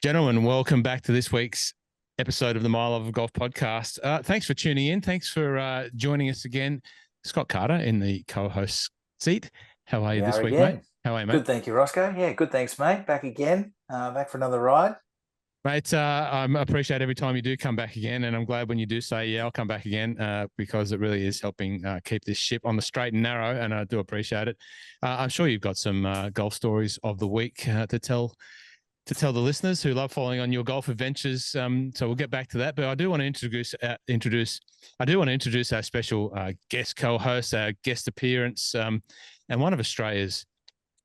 Gentlemen, welcome back to this week's episode of the My Love of Golf podcast. Thanks for tuning in. Thanks for joining us again. Scott Carter in the co-host seat. How are you this week, mate? How are you, mate? Good, thank you, Rossco. Yeah, good, thanks, mate. Back again, back for another ride. Mate, I appreciate every time you do come back again, and I'm glad when you do say, yeah, I'll come back again, because it really is helping keep this ship on the straight and narrow, and I do appreciate it. I'm sure you've got some golf stories of the week to tell the listeners who love following on your golf adventures. So we'll get back to that. But I do want to introduce our special guest co-host, our guest appearance, and one of Australia's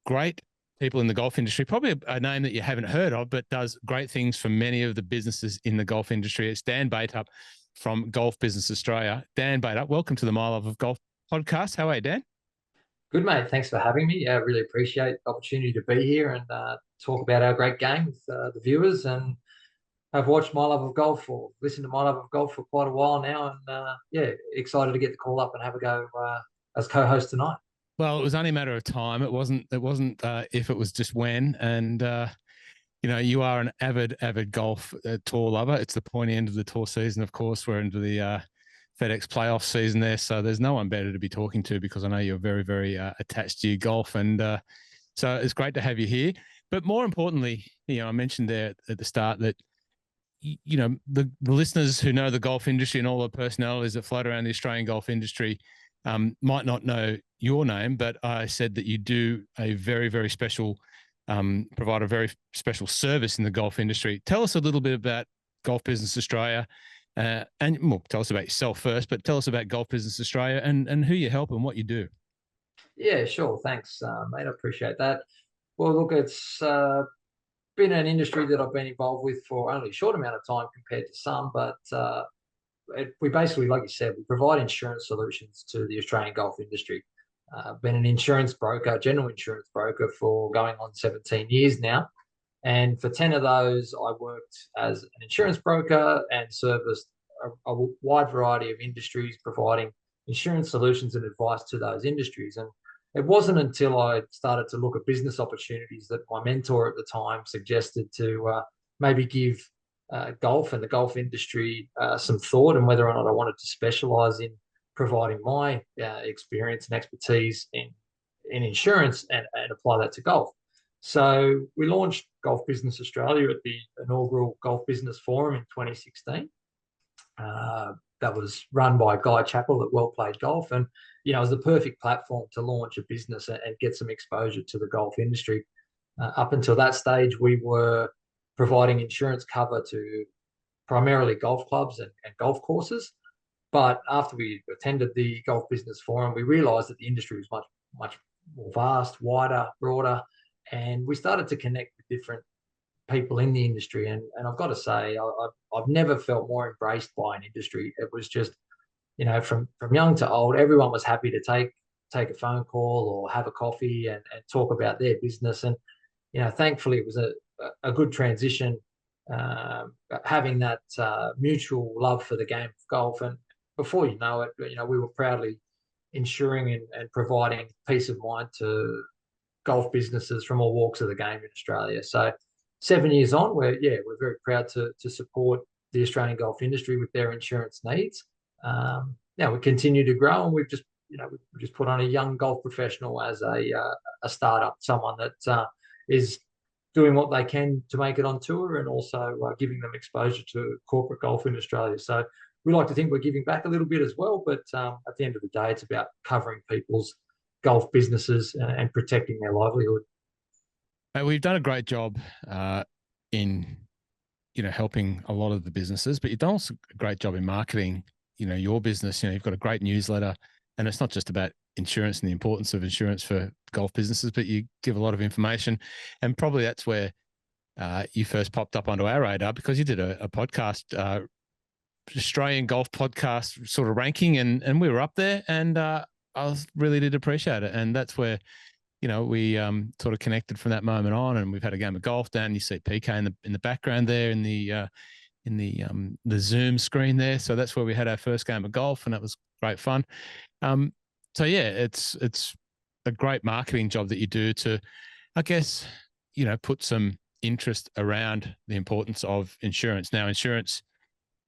great people in the golf industry, probably a name that you haven't heard of, but does great things for many of the businesses in the golf industry. It's Dan Bateup from Golf Business Australia. Dan Bateup, welcome to the My Love of Golf podcast. How are you, Dan? Good, mate. Thanks for having me. I really appreciate the opportunity to be here and talk about our great game with the viewers. And I've watched My Love of Golf or listened to My Love of Golf for quite a while now. And excited to get the call up and have a go as co-host tonight. Well, it was only a matter of time. It wasn't if, it was just when. And, you are an avid golf tour lover. It's the pointy end of the tour season, of course. We're into the FedEx playoff season there. So there's no one better to be talking to, because I know you're very, very attached to your golf. And so it's great to have you here. But more importantly, I mentioned there at the start that, the listeners who know the golf industry and all the personalities that float around the Australian golf industry might not know your name, but I said that you do a very, very special, provide a very special service in the golf industry. Tell us a little bit about Golf Business Australia. Tell us about yourself first, but tell us about Golf Business Australia and who you help and what you do. Yeah, sure. Thanks, mate. I appreciate that. Well, look, it's been an industry that I've been involved with for only a short amount of time compared to some, but we basically, like you said, we provide insurance solutions to the Australian golf industry. Been an insurance broker, general insurance broker, for going on 17 years now. And for 10 of those, I worked as an insurance broker and serviced a wide variety of industries, providing insurance solutions and advice to those industries. And it wasn't until I started to look at business opportunities that my mentor at the time suggested to maybe give golf and the golf industry some thought, and whether or not I wanted to specialize in providing my experience and expertise in insurance and apply that to golf. So we launched Golf Business Australia at the inaugural Golf Business Forum in 2016. That was run by Guy Chappell at Well Played Golf. And, it was the perfect platform to launch a business and get some exposure to the golf industry. Up until that stage, we were providing insurance cover to primarily golf clubs and golf courses. But after we attended the Golf Business Forum, we realized that the industry was much, much more vast, wider, broader. And we started to connect with different people in the industry. And I've got to say, I've never felt more embraced by an industry. It was just, from young to old, everyone was happy to take a phone call or have a coffee and talk about their business. And, thankfully it was a good transition, having that mutual love for the game of golf. And before you know it, we were proudly insuring and providing peace of mind to golf businesses from all walks of the game in Australia. So 7 years on, we're very proud to support the Australian golf industry with their insurance needs. Now we continue to grow, and we've just put on a young golf professional as a startup, someone that is doing what they can to make it on tour, and also giving them exposure to corporate golf in Australia. So we like to think we're giving back a little bit as well, but at the end of the day, it's about covering people's golf businesses and protecting their livelihood. We've done a great job in helping a lot of the businesses, but you've done also a great job in marketing your business. You've got a great newsletter, and it's not just about insurance and the importance of insurance for golf businesses, but you give a lot of information. And probably that's where you first popped up onto our radar, because you did a podcast, Australian golf podcast sort of ranking, and we were up there, and I really did appreciate it. And that's where we sort of connected from that moment on, and we've had a game of golf down. You see PK in the background there in the Zoom screen there. So that's where we had our first game of golf, and that was great fun. So yeah, it's a great marketing job that you do to, I guess, put some interest around the importance of insurance. Now, insurance,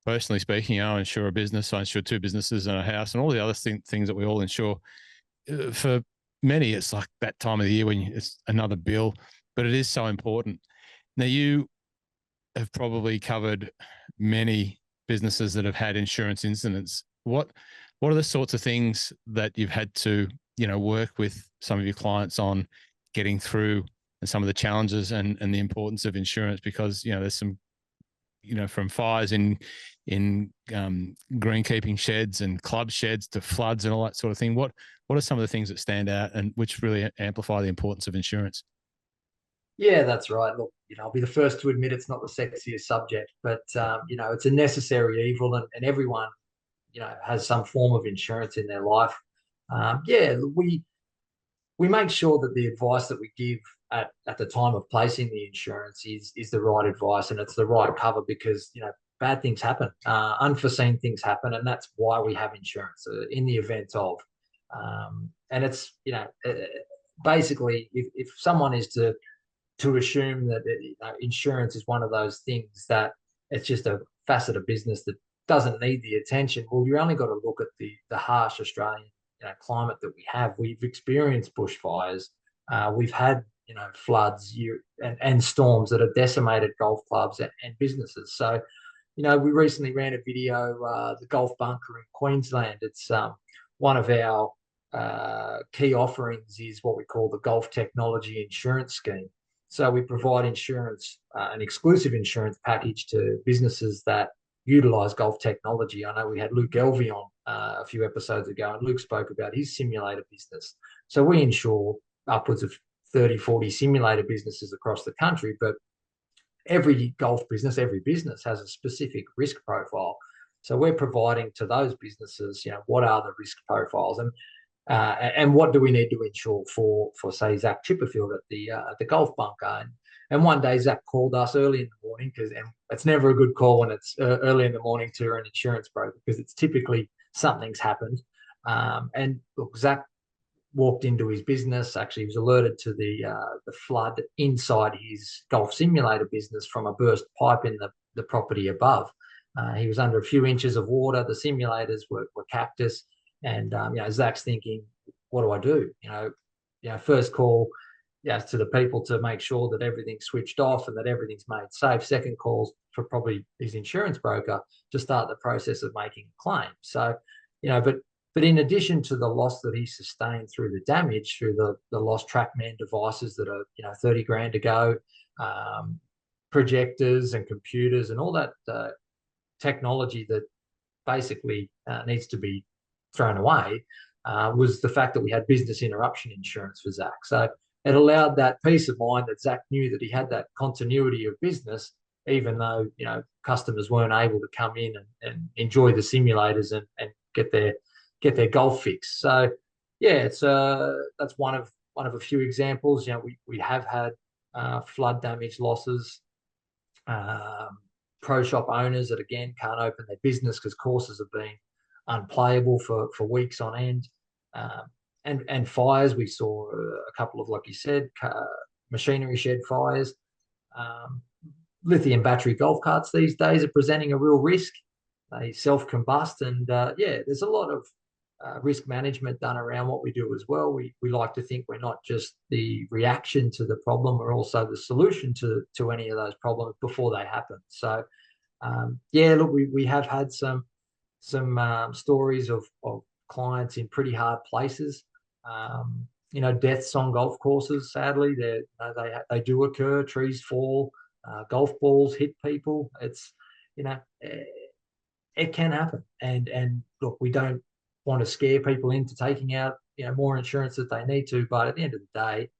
personally speaking, I insure a business, I insure 2 businesses and a house, and all the other things that we all insure. For many, it's like that time of the year when it's another bill, but it is so important. Now, you have probably covered many businesses that have had insurance incidents. What are the sorts of things that you've had to, work with some of your clients on getting through, and some of the challenges and the importance of insurance? Because, there's some, from fires in greenkeeping sheds and club sheds to floods and all that sort of thing. What are some of the things that stand out and which really amplify the importance of insurance? Yeah, that's right. Look, I'll be the first to admit it's not the sexiest subject, but it's a necessary evil, and everyone, has some form of insurance in their life. We make sure that the advice that we give at the time of placing the insurance is the right advice, and it's the right cover, because bad things happen, unforeseen things happen, and that's why we have insurance, in the event of. And it's basically, if someone is to assume that insurance is one of those things that it's just a facet of business that doesn't need the attention, well, you only got to look at the harsh Australian climate that we have. We've experienced bushfires, we've had floods and storms that have decimated golf clubs and businesses. So we recently ran a video, the golf bunker in Queensland. It's one of our key offerings is what we call the Golf Technology Insurance Scheme. So we provide insurance, an exclusive insurance package to businesses that utilize golf technology. I know we had Luke Elvey on a few episodes ago, and Luke spoke about his simulator business. So we insure upwards of 30, 40 simulator businesses across the country, but every golf business, every business has a specific risk profile. So we're providing to those businesses, what are the risk profiles, and what do we need to insure for say Zach Chipperfield at the golf bunker. And one day Zach called us early in the morning, and it's never a good call when it's early in the morning to an insurance broker, because it's typically something's happened. And look, Zach walked into his business. Actually, he was alerted to the flood inside his golf simulator business from a burst pipe in the property above. He was under a few inches of water. The simulators were cactus. And Zach's thinking, what do I do? First call, to the people to make sure that everything's switched off and that everything's made safe. Second calls for probably his insurance broker to start the process of making a claim. So, but in addition to the loss that he sustained through the damage, through the lost TrackMan devices that are 30 grand to go, projectors and computers and all that technology that basically needs to be thrown away, was the fact that we had business interruption insurance for Zach. So it allowed that peace of mind that Zach knew that he had that continuity of business, even though customers weren't able to come in and enjoy the simulators and get their golf fix. So it's that's one of a few examples. We have had flood damage losses, pro shop owners that again can't open their business because courses have been unplayable for weeks on end, and fires. We saw a couple of, like you said, machinery shed fires. Lithium battery golf carts these days are presenting a real risk. They self-combust, and there's a lot of risk management done around what we do as well. We like to think we're not just the reaction to the problem, we're also the solution to any of those problems before they happen. So look, we have had some stories of clients in pretty hard places. Deaths on golf courses, sadly, they do occur. Trees fall, golf balls hit people. It's it can happen, and look, we don't want to scare people into taking out more insurance that they need to, but at the end of the day,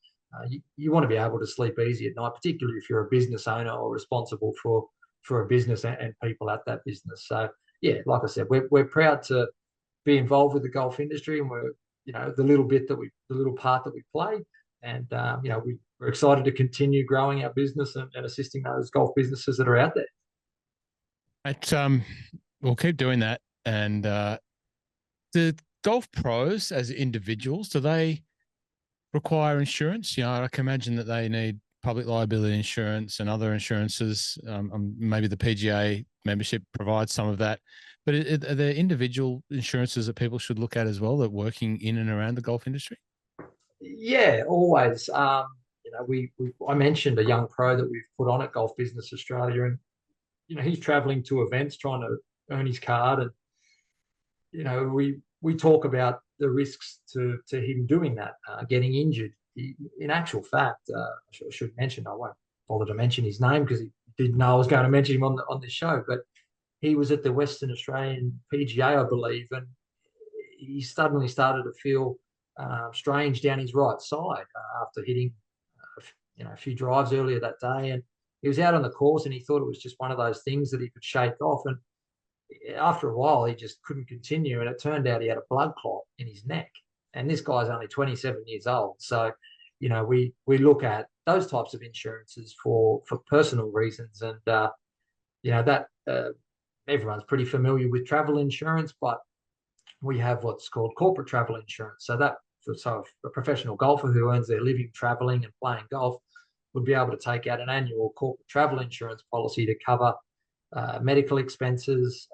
you want to be able to sleep easy at night, particularly if you're a business owner or responsible for a business and people at that business. So like I said, we're proud to be involved with the golf industry, and we're the little part that we play, and we're excited to continue growing our business and assisting those golf businesses that are out there. We'll keep doing that. And the golf pros as individuals, do they require insurance? I can imagine that they need public liability insurance and other insurances. Maybe the PGA membership provides some of that. But are there individual insurances that people should look at as well that working in and around the golf industry? Yeah, always. I mentioned a young pro that we've put on at Golf Business Australia, and he's traveling to events trying to earn his card, and we talk about the risks to him doing that, getting injured. In actual fact, I should mention, I won't bother to mention his name because he didn't know I was going to mention him on this show, but he was at the Western Australian PGA, I believe, and he suddenly started to feel strange down his right side after hitting a few drives earlier that day, and he was out on the course and he thought it was just one of those things that he could shake off, and after a while he just couldn't continue, and it turned out he had a blood clot in his neck, and this guy's only 27 years old. So we look at those types of insurances for personal reasons, and that everyone's pretty familiar with travel insurance, but we have what's called corporate travel insurance. So a professional golfer who earns their living traveling and playing golf would be able to take out an annual corporate travel insurance policy to cover medical expenses,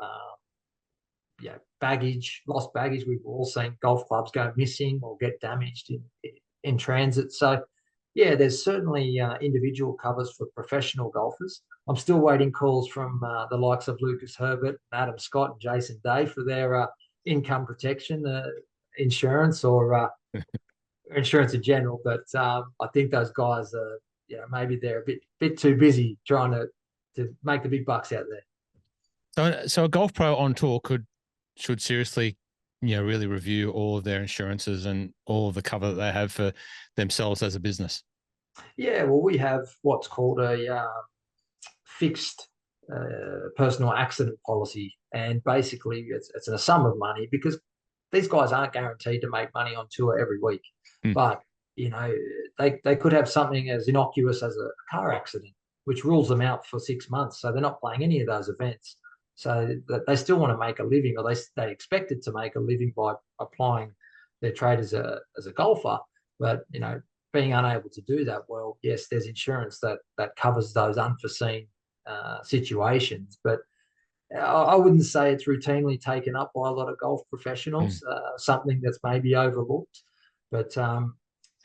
baggage, lost baggage. We've all seen golf clubs go missing or get damaged in transit. So, yeah, there's certainly individual covers for professional golfers. I'm still waiting calls from the likes of Lucas Herbert, Adam Scott, and Jason Day for their income protection insurance or insurance in general. But I think those guys are, maybe they're a bit too busy trying to make the big bucks out there. So a golf pro on tour should seriously, really review all of their insurances and all of the cover that they have for themselves as a business. Yeah, well, we have what's called a fixed personal accident policy, and basically it's a sum of money because these guys aren't guaranteed to make money on tour every week. But they could have something as innocuous as a car accident, which rules them out for 6 months, so they're not playing any of those events. So that they still want to make a living, or they expected to make a living by applying their trade as a golfer. But being unable to do that, well, yes, there's insurance that covers those unforeseen situations. But I wouldn't say it's routinely taken up by a lot of golf professionals. Something that's maybe overlooked. But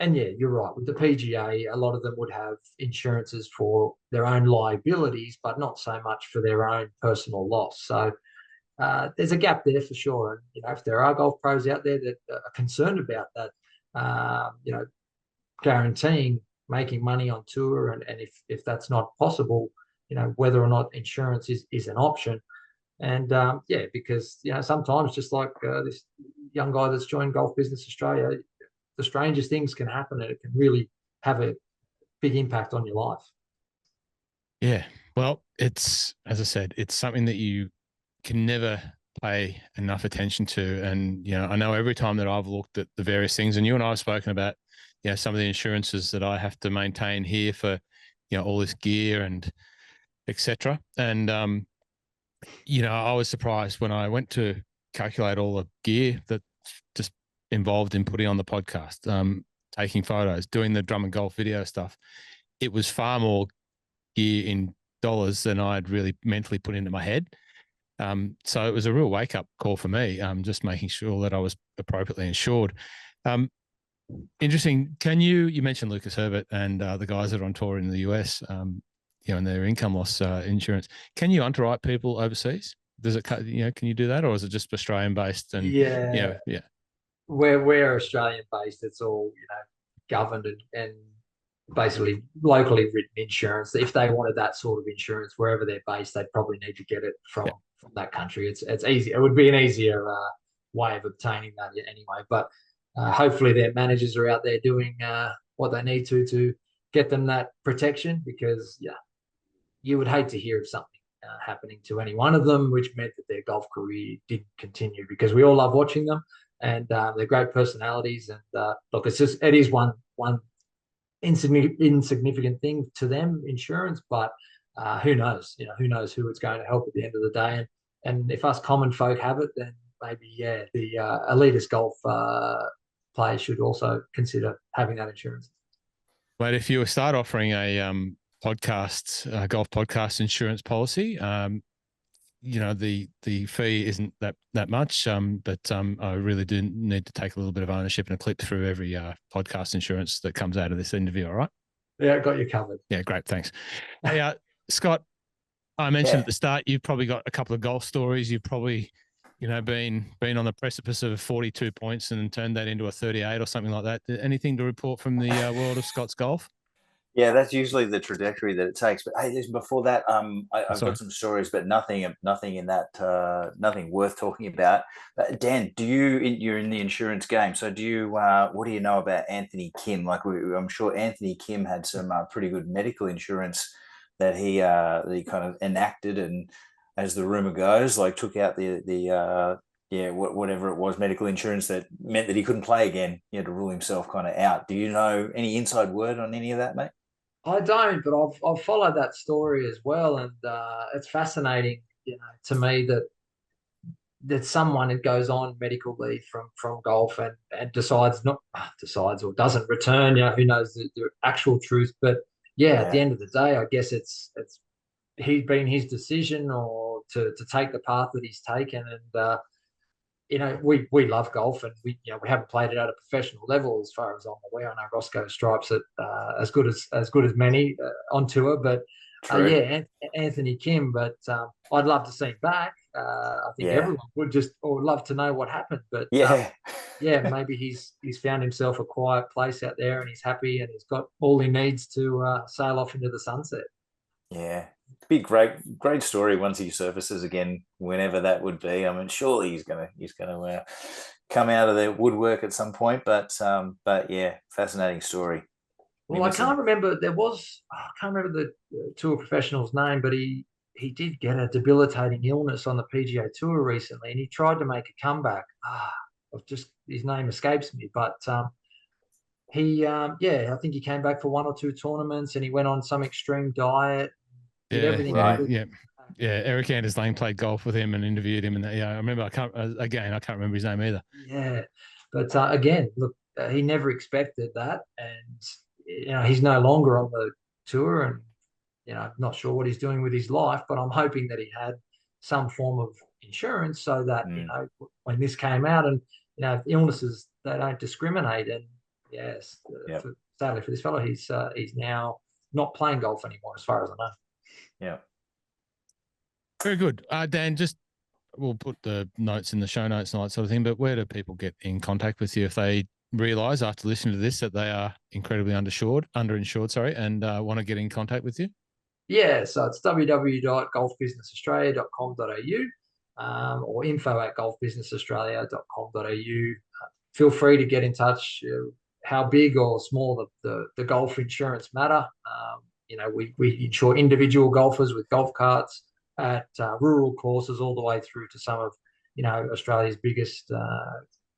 and yeah, you're right. With the PGA, a lot of them would have insurances for their own liabilities, but not so much for their own personal loss. So there's a gap there for sure. And if there are golf pros out there that are concerned about that, guaranteeing making money on tour, and if that's not possible, whether or not insurance is an option. And because sometimes, just like this young guy that's joined Golf Business Australia, the strangest things can happen, and it can really have a big impact on your life. Yeah, well, it's, as I said, it's something that you can never pay enough attention to. And I know every time that I've looked at the various things, and you and I have spoken about some of the insurances that I have to maintain here for all this gear and etc. And I was surprised when I went to calculate all the gear that just involved in putting on the podcast, taking photos, doing the drum and golf video stuff. It was far more gear in dollars than I'd really mentally put into my head. So it was a real wake up call for me, just making sure that I was appropriately insured. Interesting. You mentioned Lucas Herbert and the guys that are on tour in the US, and their income loss insurance. Can you underwrite people overseas? Does it, can you do that, or is it just Australian based? And yeah. We're Australian based. It's all governed and basically locally written insurance. If they wanted that sort of insurance wherever they're based, they'd probably need to get it from that country. It's easy. It would be an easier way of obtaining that anyway. But hopefully their managers are out there doing what they need to get them that protection, because you would hate to hear of something happening to any one of them, which meant that their golf career didn't continue, because we all love watching them, and they're great personalities. And look, it is one insignificant thing to them, insurance, but who knows? Who knows who it's going to help at the end of the day. And if us common folk have it, then maybe the elitist golf players should also consider having that insurance. But if you start offering a golf podcast insurance policy, the fee isn't that much, but I really do need to take a little bit of ownership and a clip through every podcast insurance that comes out of this interview. All right? Yeah, got you covered. Yeah, great, thanks. Hey, Scott, I mentioned at the start you've probably got a couple of golf stories. You've probably, been on the precipice of 42 points and turned that into a 38 or something like that. Anything to report from the world of Scott's golf? Yeah, that's usually the trajectory that it takes. But hey, listen, before that, I've got some stories, but nothing in that, nothing worth talking about. Dan, you're in the insurance game, so what do you know about Anthony Kim? Like, I'm sure Anthony Kim had some pretty good medical insurance that he kind of enacted, and as the rumor goes, like took out whatever it was, medical insurance that meant that he couldn't play again. He had to rule himself kind of out. Do you know any inside word on any of that, mate? I don't, but I've followed that story as well, and it's fascinating, to me that someone that goes on medical leave from golf and decides or doesn't return. Who knows the actual truth? But yeah, at the end of the day, I guess it's he's been his decision or to take the path that he's taken, and we love golf, and we haven't played it at a professional level as far as I'm aware. I know Rossco stripes it as good as many on tour, but Anthony Kim. But I'd love to see him back. I think everyone would love to know what happened. But maybe he's found himself a quiet place out there, and he's happy, and he's got all he needs to sail off into the sunset. Yeah, be great story once he surfaces again, whenever that would be. I mean, surely he's gonna come out of the woodwork at some point. But yeah, fascinating story. Well, I can't remember. I can't remember the tour professional's name, but he did get a debilitating illness on the PGA Tour recently, and he tried to make a comeback. His name escapes me, but I think he came back for one or two tournaments, and he went on some extreme diet. Did everything right. Yeah. Eric Anders Lang played golf with him and interviewed him, and I remember. I can't remember his name either. Yeah, but again, look, he never expected that, and he's no longer on the tour, and I'm not sure what he's doing with his life, but I'm hoping that he had some form of insurance so that when this came out, and illnesses, they don't discriminate, and sadly for this fellow, he's now not playing golf anymore, as far as I know. Yeah. Very good. Dan, we'll put the notes in the show notes and all that sort of thing, but where do people get in contact with you if they realise after listening to this that they are incredibly underinsured, and want to get in contact with you? Yeah, so it's www.golfbusinessaustralia.com.au or info@golfbusinessaustralia.com.au. Feel free to get in touch. How big or small the golf insurance matter. We insure individual golfers with golf carts at rural courses all the way through to some of Australia's biggest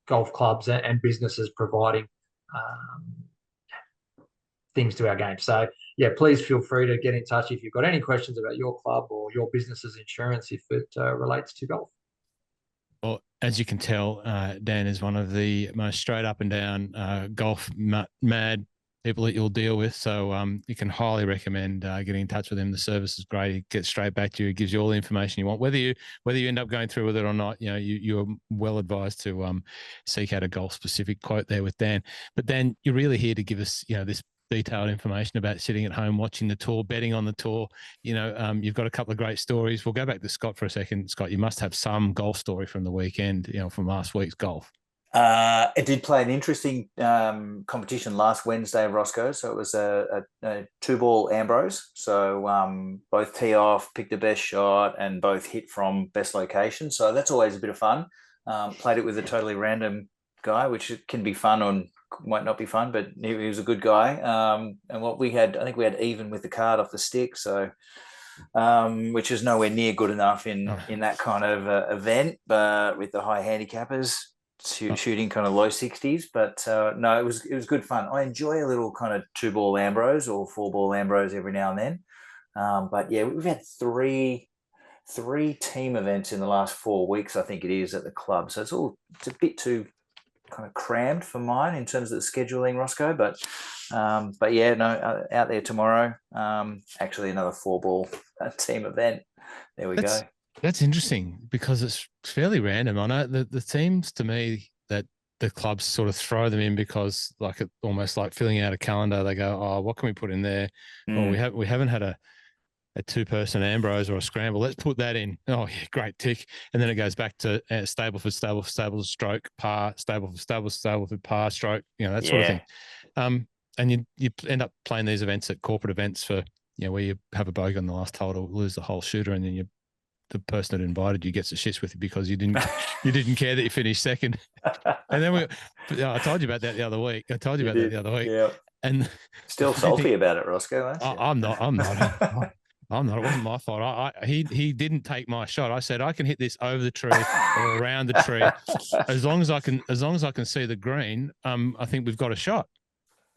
golf clubs and businesses providing things to our game. So yeah, please feel free to get in touch if you've got any questions about your club or your business's insurance if it relates to golf. Well, as you can tell, Dan is one of the most straight up and down golf mad people that you'll deal with. So you can highly recommend getting in touch with him. The service is great. He gets straight back to you. He gives you all the information you want. Whether you end up going through with it or not, you're well advised to seek out a golf specific quote there with Dan. But Dan, you're really here to give us this detailed information about sitting at home watching the tour, betting on the tour. You've got a couple of great stories. We'll go back to Scott for a second. Scott, you must have some golf story from the weekend, from last week's golf. It did play an interesting competition last Wednesday at Rossco. So it was a 2-ball Ambrose. So both tee off, picked the best shot, and both hit from best location. So that's always a bit of fun. Played it with a totally random guy, which can be fun or might not be fun, but he was a good guy. And what we had, I think we had even with the card off the stick. So which is nowhere near good enough in that kind of event, but with the high handicappers shooting kind of low 60s. But no, it was good fun. I enjoy a little kind of 2-ball Ambrose or 4-ball Ambrose every now and then. But yeah, we've had three team events in the last 4 weeks, I think it is, at the club. So it's a bit too kind of crammed for mine in terms of the scheduling, Rossco. But But yeah, no, out there tomorrow. Actually, another 4-ball team event. There we go. That's interesting because it's fairly random. I know the teams to me that the clubs sort of throw them in because like it almost like filling out a calendar. They go, oh, what can we put in there? Well, we haven't had a 2-person Ambrose or a scramble. Let's put that in. Oh yeah, great tick. And then it goes back to Stableford, stroke, par, Stableford, par, stroke, that sort of thing. And you end up playing these events at corporate events for, where you have a bogey on the last hole to lose the whole shooter, and then the person that invited you gets the shits with you because you didn't care that you finished second. And then I told you about that the other week. Yeah. And still salty about it, Rossco, aren't you? I'm not. It wasn't my fault. He didn't take my shot. I said I can hit this over the tree or around the tree as long as I can see the green. I think we've got a shot.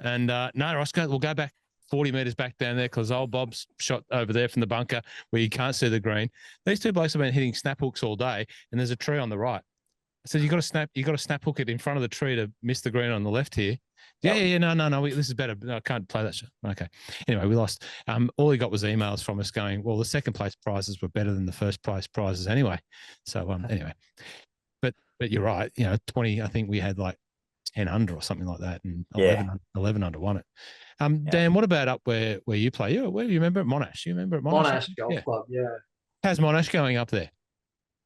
And no, Rossco, we'll go back 40 metres back down there because old Bob's shot over there from the bunker where you can't see the green. These two blokes have been hitting snap hooks all day, and there's a tree on the right. I said, you got to snap hook it in front of the tree to miss the green on the left here. Yeah, no, this is better. No, I can't play that shot. Okay. Anyway, we lost. All he got was emails from us going, well, the second place prizes were better than the first place prizes anyway. So anyway, but you're right. 20. I think we had like 10 under or something like that, and 11 under won it. Dan, what about up where you play? Where do you remember at Monash? You remember at Monash? Monash Golf Club, yeah. How's Monash going up there?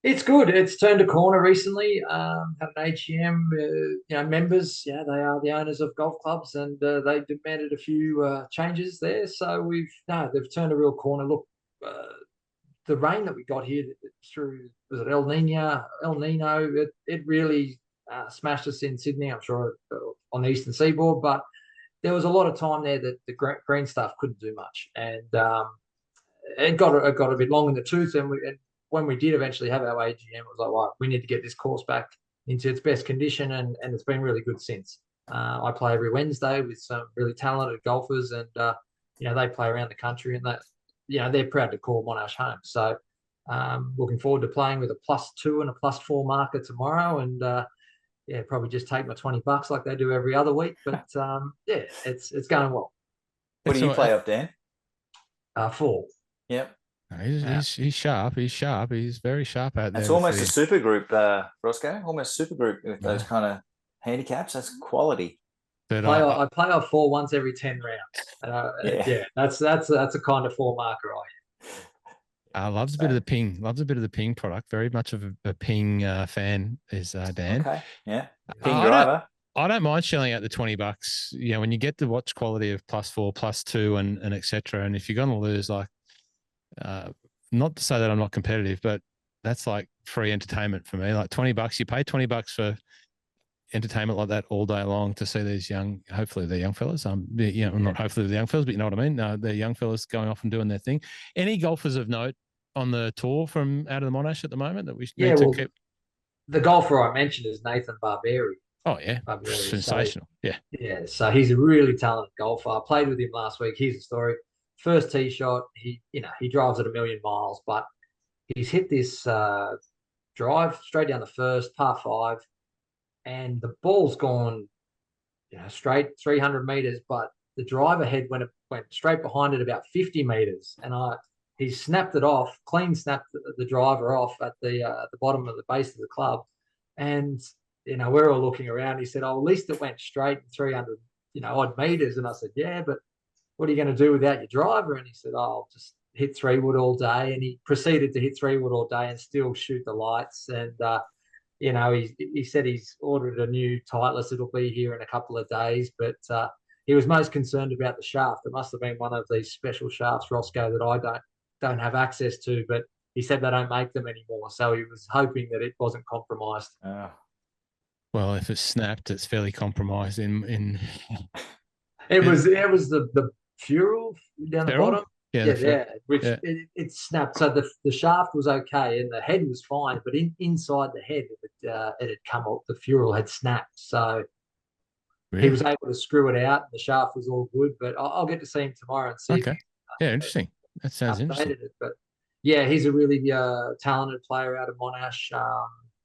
It's good. It's turned a corner recently. Had an AGM, members, they are the owners of golf clubs, and they demanded a few changes there. So they've turned a real corner. Look, the rain that we got here through, was it El Nino? It really smashed us in Sydney, I'm sure, on the eastern seaboard. But there was a lot of time there that the green stuff couldn't do much, and it got a bit long in the tooth, and when we did eventually have our AGM, it was like, right, we need to get this course back into its best condition, and it's been really good since. I play every Wednesday with some really talented golfers, and they play around the country, and they're proud to call Monash home. So looking forward to playing with a +2 and a +4 marker tomorrow, and probably just take my $20 like they do every other week. But it's going well. What do you play up, Dan? 4. Yep. He's sharp. He's sharp. He's very sharp out there. It's almost a super group, Rossco. Almost super group with those kind of handicaps. That's quality. But I play off 4 once every 10 rounds. That's a kind of 4 marker I am. Loves a bit of the ping. Loves a bit of the ping product. Very much of a ping fan is Dan. Okay. Yeah. Ping driver. I don't mind shelling out the $20. When you get the watch quality of +4, +2, and etc. And if you're going to lose, like, not to say that I'm not competitive, but that's like free entertainment for me. Like $20, you pay $20 for entertainment like that all day long to see these hopefully they're young fellas. Not hopefully they're young fellas, but you know what I mean. They're young fellas going off and doing their thing. Any golfers of note on the tour from out of the Monash at the moment that we need to keep? The golfer I mentioned is Nathan Barberi. Oh yeah, sensational. Yeah. So he's a really talented golfer. I played with him last week. Here's the story. First tee shot, he drives at 1,000,000 miles, but he's hit this drive straight down the first, par 5, and the ball's gone, straight 300 meters, but the driver head went straight behind it about 50 meters, and he snapped it off, snapped the driver off at the bottom of the base of the club, and we're all looking around. He said, "Oh, at least it went straight 300 odd meters," and I said, "Yeah, but what are you going to do without your driver?" And he said, "Oh, I'll just hit 3-wood all day." And he proceeded to hit 3-wood all day and still shoot the lights. And, he said he's ordered a new Titleist. It'll be here in a couple of days. But he was most concerned about the shaft. It must have been one of these special shafts, Rossco, that I don't have access to. But he said they don't make them anymore. So he was hoping that it wasn't compromised. Well, if it's snapped, it's fairly compromised in It was the Fural down the bottom. It snapped. So the shaft was okay and the head was fine, but inside the head it had come up. The Fural had snapped, so he was able to screw it out. And the shaft was all good, but I'll get to see him tomorrow and see. Okay, interesting. That sounds interesting. But yeah, he's a really talented player out of Monash.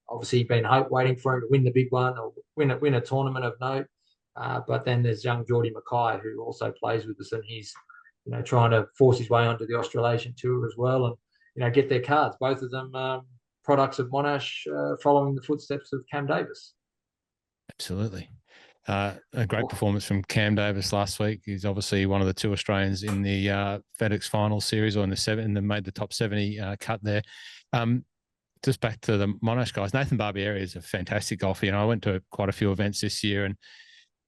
Obviously, been waiting for him to win the big one or win a tournament of note. But then there's young Geordie Mackay, who also plays with us, and he's, trying to force his way onto the Australasian tour as well, and, get their cards. Both of them products of Monash, following the footsteps of Cam Davis. Absolutely. A great performance from Cam Davis last week. He's obviously one of the 2 Australians in the FedEx Final Series, or in the 7, and then made the top 70 cut there. Just back to the Monash guys, Nathan Barbieri is a fantastic golfer. I went to quite a few events this year, and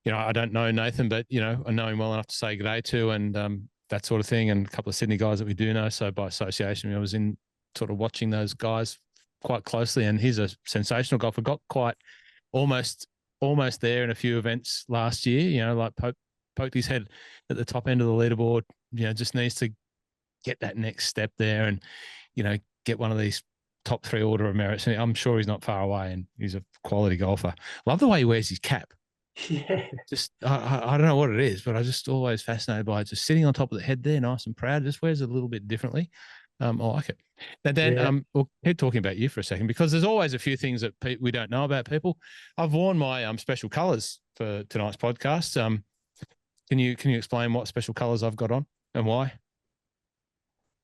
I don't know Nathan, but I know him well enough to say good day to, and that sort of thing, and a couple of Sydney guys that we do know. So by association, I was in sort of watching those guys quite closely, and he's a sensational golfer. Got quite almost there in a few events last year. Like poked his head at the top end of the leaderboard. Just needs to get that next step there, and get one of these top 3 order of merits. And I'm sure he's not far away, and he's a quality golfer. Love the way he wears his cap. Yeah. Just I don't know what it is, but I just always fascinated by it. Just sitting on top of the head there, nice and proud. Just wears it a little bit differently. I like it. Now, Dan, we'll keep talking about you for a second, because there's always a few things that we don't know about people. I've worn my special colours for tonight's podcast. Can you explain what special colours I've got on and why?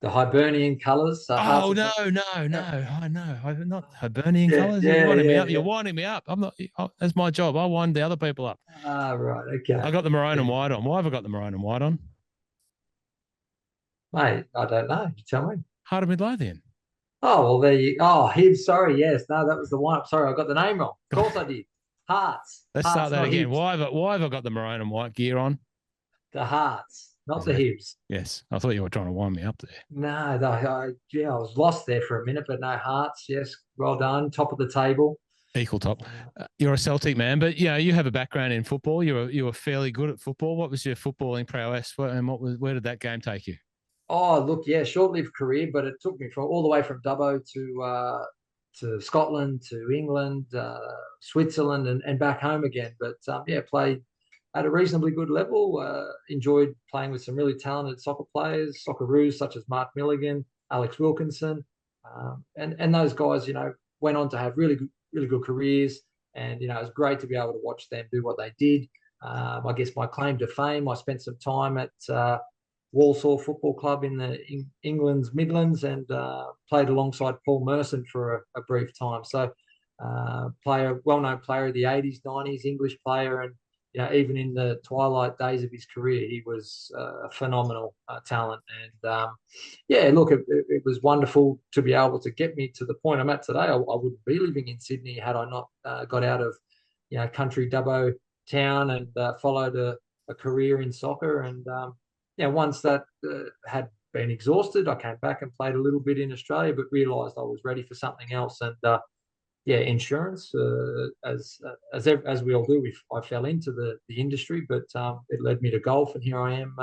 The Hibernian colours. No. I know. I'm not Hibernian colours. You're winding me up. You're winding me up. I'm not. That's my job. I wind the other people up. Right. Okay. I got the maroon and white on. Why have I got the maroon and white on? Mate, I don't know. You tell me. Heart of Midlothian. Oh, well, there you. Oh, him. Sorry. Yes. No, that was the one. Sorry, I got the name wrong. Of course I did. Hearts. Let's start that again. Why have I got the maroon and white gear on? The Hearts, not the Hibs. Yes, I thought you were trying to wind me up there. No, I was lost there for a minute, but no, Hearts. Yes, well done. Top of the table. Equal top. You're a Celtic man, but you have a background in football. You were fairly good at football. What was your footballing prowess, and where did that game take you? Oh, look, yeah, short-lived career, but it took me all the way from Dubbo to Scotland, to England, Switzerland, and back home again. But played at a reasonably good level. Enjoyed playing with some really talented soccer players, Socceroos such as Mark Milligan, Alex Wilkinson, and those guys, went on to have really good careers. And it was great to be able to watch them do what they did. I guess my claim to fame, I spent some time at Walsall Football Club in England's Midlands, and played alongside Paul Merson for a brief time. So, well-known player of the 80s, 90s, English player, and even in the twilight days of his career, he was a phenomenal talent. And look, it was wonderful to be able to get me to the point I'm at today. I wouldn't be living in Sydney had I not got out of country Dubbo town and followed a career in soccer. And once that had been exhausted, I came back and played a little bit in Australia, but realised I was ready for something else. And insurance, as we all do, I fell into the industry, but it led me to golf, and here I am,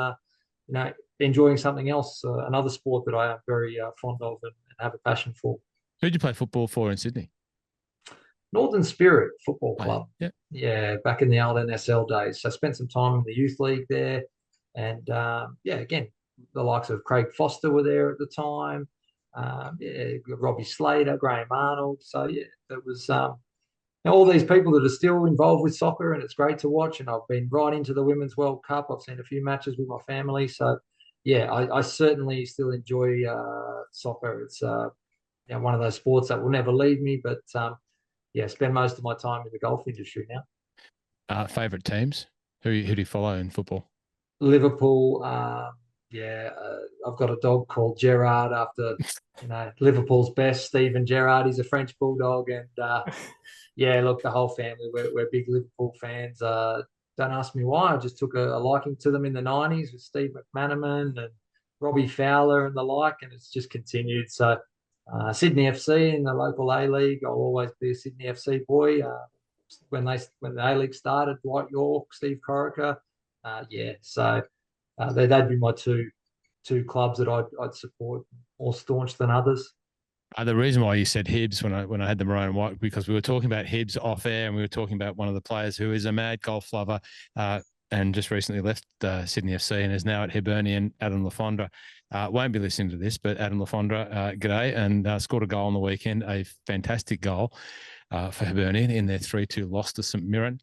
enjoying something else, another sport that I am very fond of and have a passion for. Who did you play football for in Sydney? Northern Spirit Football Club. Yeah, back in the old NSL days. So I spent some time in the youth league there, and again, the likes of Craig Foster were there at the time. Robbie Slater, Graham Arnold. So it was all these people that are still involved with soccer, and it's great to watch. And I've been right into the Women's World Cup. I've seen a few matches with my family. So I certainly still enjoy soccer. It's one of those sports that will never leave me. But spend most of my time in the golf industry now. Favorite teams? Who do you follow in football? Liverpool. I've got a dog called Gerrard after Liverpool's best, Steven Gerrard. He's a French bulldog, and look, the whole family we're big Liverpool fans. Don't ask me why. I just took a liking to them in the 90s with Steve McManaman and Robbie Fowler and the like, and it's just continued. So Sydney FC in the local A League, I'll always be a Sydney FC boy. When the A League started, Dwight York, Steve Corica, so. They'd be my two clubs that I'd support more staunch than others. The reason why you said Hibs when I had the maroon and white, because we were talking about Hibs off air, and we were talking about one of the players who is a mad golf lover and just recently left Sydney FC and is now at Hibernian, Adam Lafondra. Won't be listening to this, but Adam Lafondra, g'day, and scored a goal on the weekend, a fantastic goal for Hibernian in their 3-2 loss to St Mirren.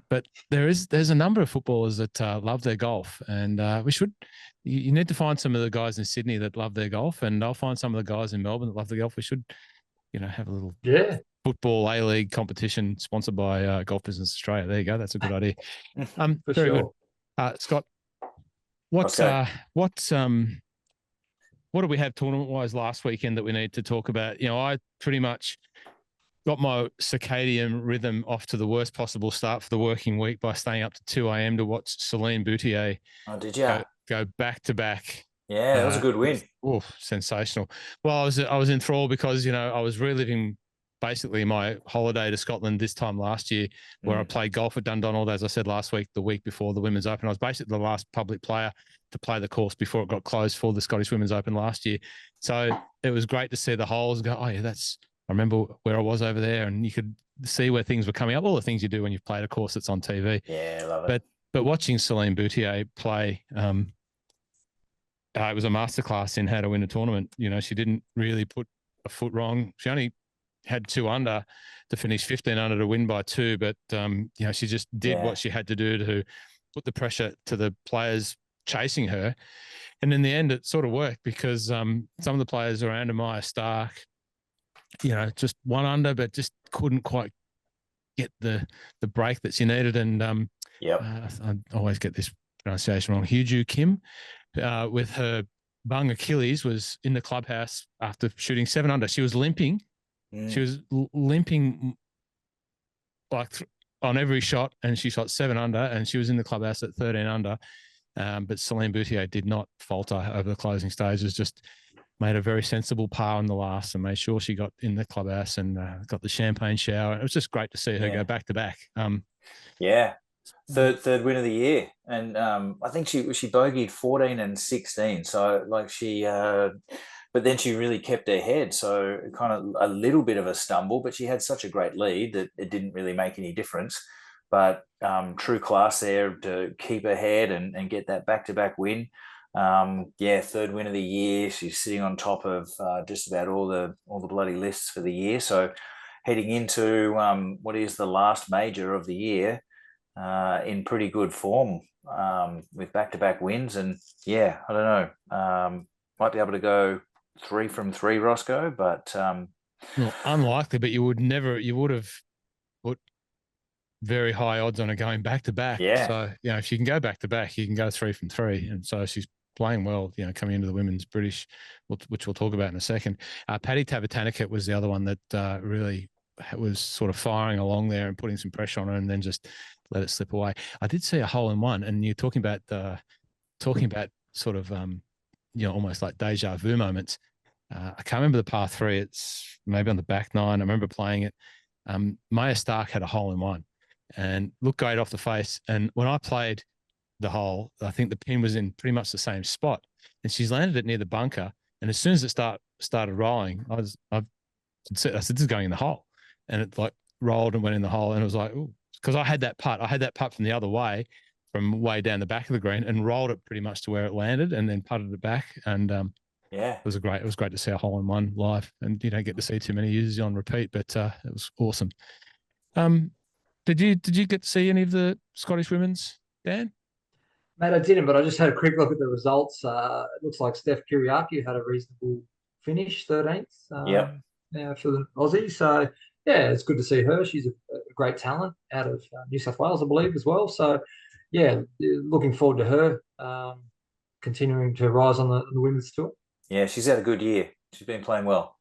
But there's a number of footballers that love their golf, and you need to find some of the guys in Sydney that love their golf, and I'll find some of the guys in Melbourne that love their golf. We should, have a little football A-League competition sponsored by Golf Business Australia. There you go. That's a good idea. Very good. Scott, what did we have tournament-wise last weekend that we need to talk about? I pretty much got my circadian rhythm off to the worst possible start for the working week by staying up to 2 a.m. to watch Celine Boutier. Oh, did you? Go back to back. Yeah, that was a good win. Sensational. Well, I was enthralled because, I was reliving basically my holiday to Scotland this time last year where I played golf at Dundonald, as I said last week, the week before the Women's Open. I was basically the last public player to play the course before it got closed for the Scottish Women's Open last year. So it was great to see the holes and go, oh, yeah, I remember where I was over there, and you could see where things were coming up, all the things you do when you've played a course that's on TV. Yeah, I love it. But watching Celine Boutier play, it was a masterclass in how to win a tournament. She didn't really put a foot wrong. She only had 2 under to finish 15 under to win by 2, but she just did what she had to do to put the pressure to the players chasing her. And in the end, it sort of worked because some of the players around Amaya Stark, just 1 under, but just couldn't quite get the break that she needed. And I always get this pronunciation wrong. Hyuju Kim, with her bung Achilles, was in the clubhouse after shooting 7 under. She was limping. She was limping like on every shot, and she shot 7 under, and she was in the clubhouse at 13 under. But Celine Boutier did not falter over the closing stages, just made a very sensible par on the last and made sure she got in the clubhouse and got the champagne shower. It was just great to see her go back to back. Third win of the year, and I think she bogeyed 14 and 16. So but then she really kept her head. So kind of a little bit of a stumble, but she had such a great lead that it didn't really make any difference. But true class there to keep her head and get that back-to-back win. Third win of the year. She's sitting on top of just about all the bloody lists for the year. So heading into what is the last major of the year in pretty good form with back-to-back wins. And I don't know, might be able to go 3 from 3, Rossco, but well, unlikely. But you would have put very high odds on her going back to back. Yeah. So if you can go back to back, you can go 3 from 3, and so she's playing well. Coming into the women's British, which we'll talk about in a second. Paddy Tavatanikit was the other one that really was sort of firing along there and putting some pressure on her, and then just let it slip away. I did see a hole in one, and you're talking about sort of almost like deja vu moments. I can't remember the par 3. It's maybe on the back 9. I remember playing it. Maya Stark had a hole in one and looked great off the face. And when I played the hole, I think the pin was in pretty much the same spot, and she's landed it near the bunker. And as soon as it started rolling, I said, this is going in the hole, and it like rolled and went in the hole. And it was like, ooh, because I had that putt from the other way, from way down the back of the green, and rolled it pretty much to where it landed, and then putted it back. And it was great to see a hole in one live, and you don't get to see too many usually on repeat, but it was awesome. Did you get to see any of the Scottish women's, Dan? Mate, I didn't, but I just had a quick look at the results. It looks like Steph Kyriakou had a reasonable finish, 13th. For the Aussie. So it's good to see her. She's a great talent out of New South Wales, I believe, as well. So looking forward to her continuing to rise on the women's tour. Yeah, she's had a good year. She's been playing well.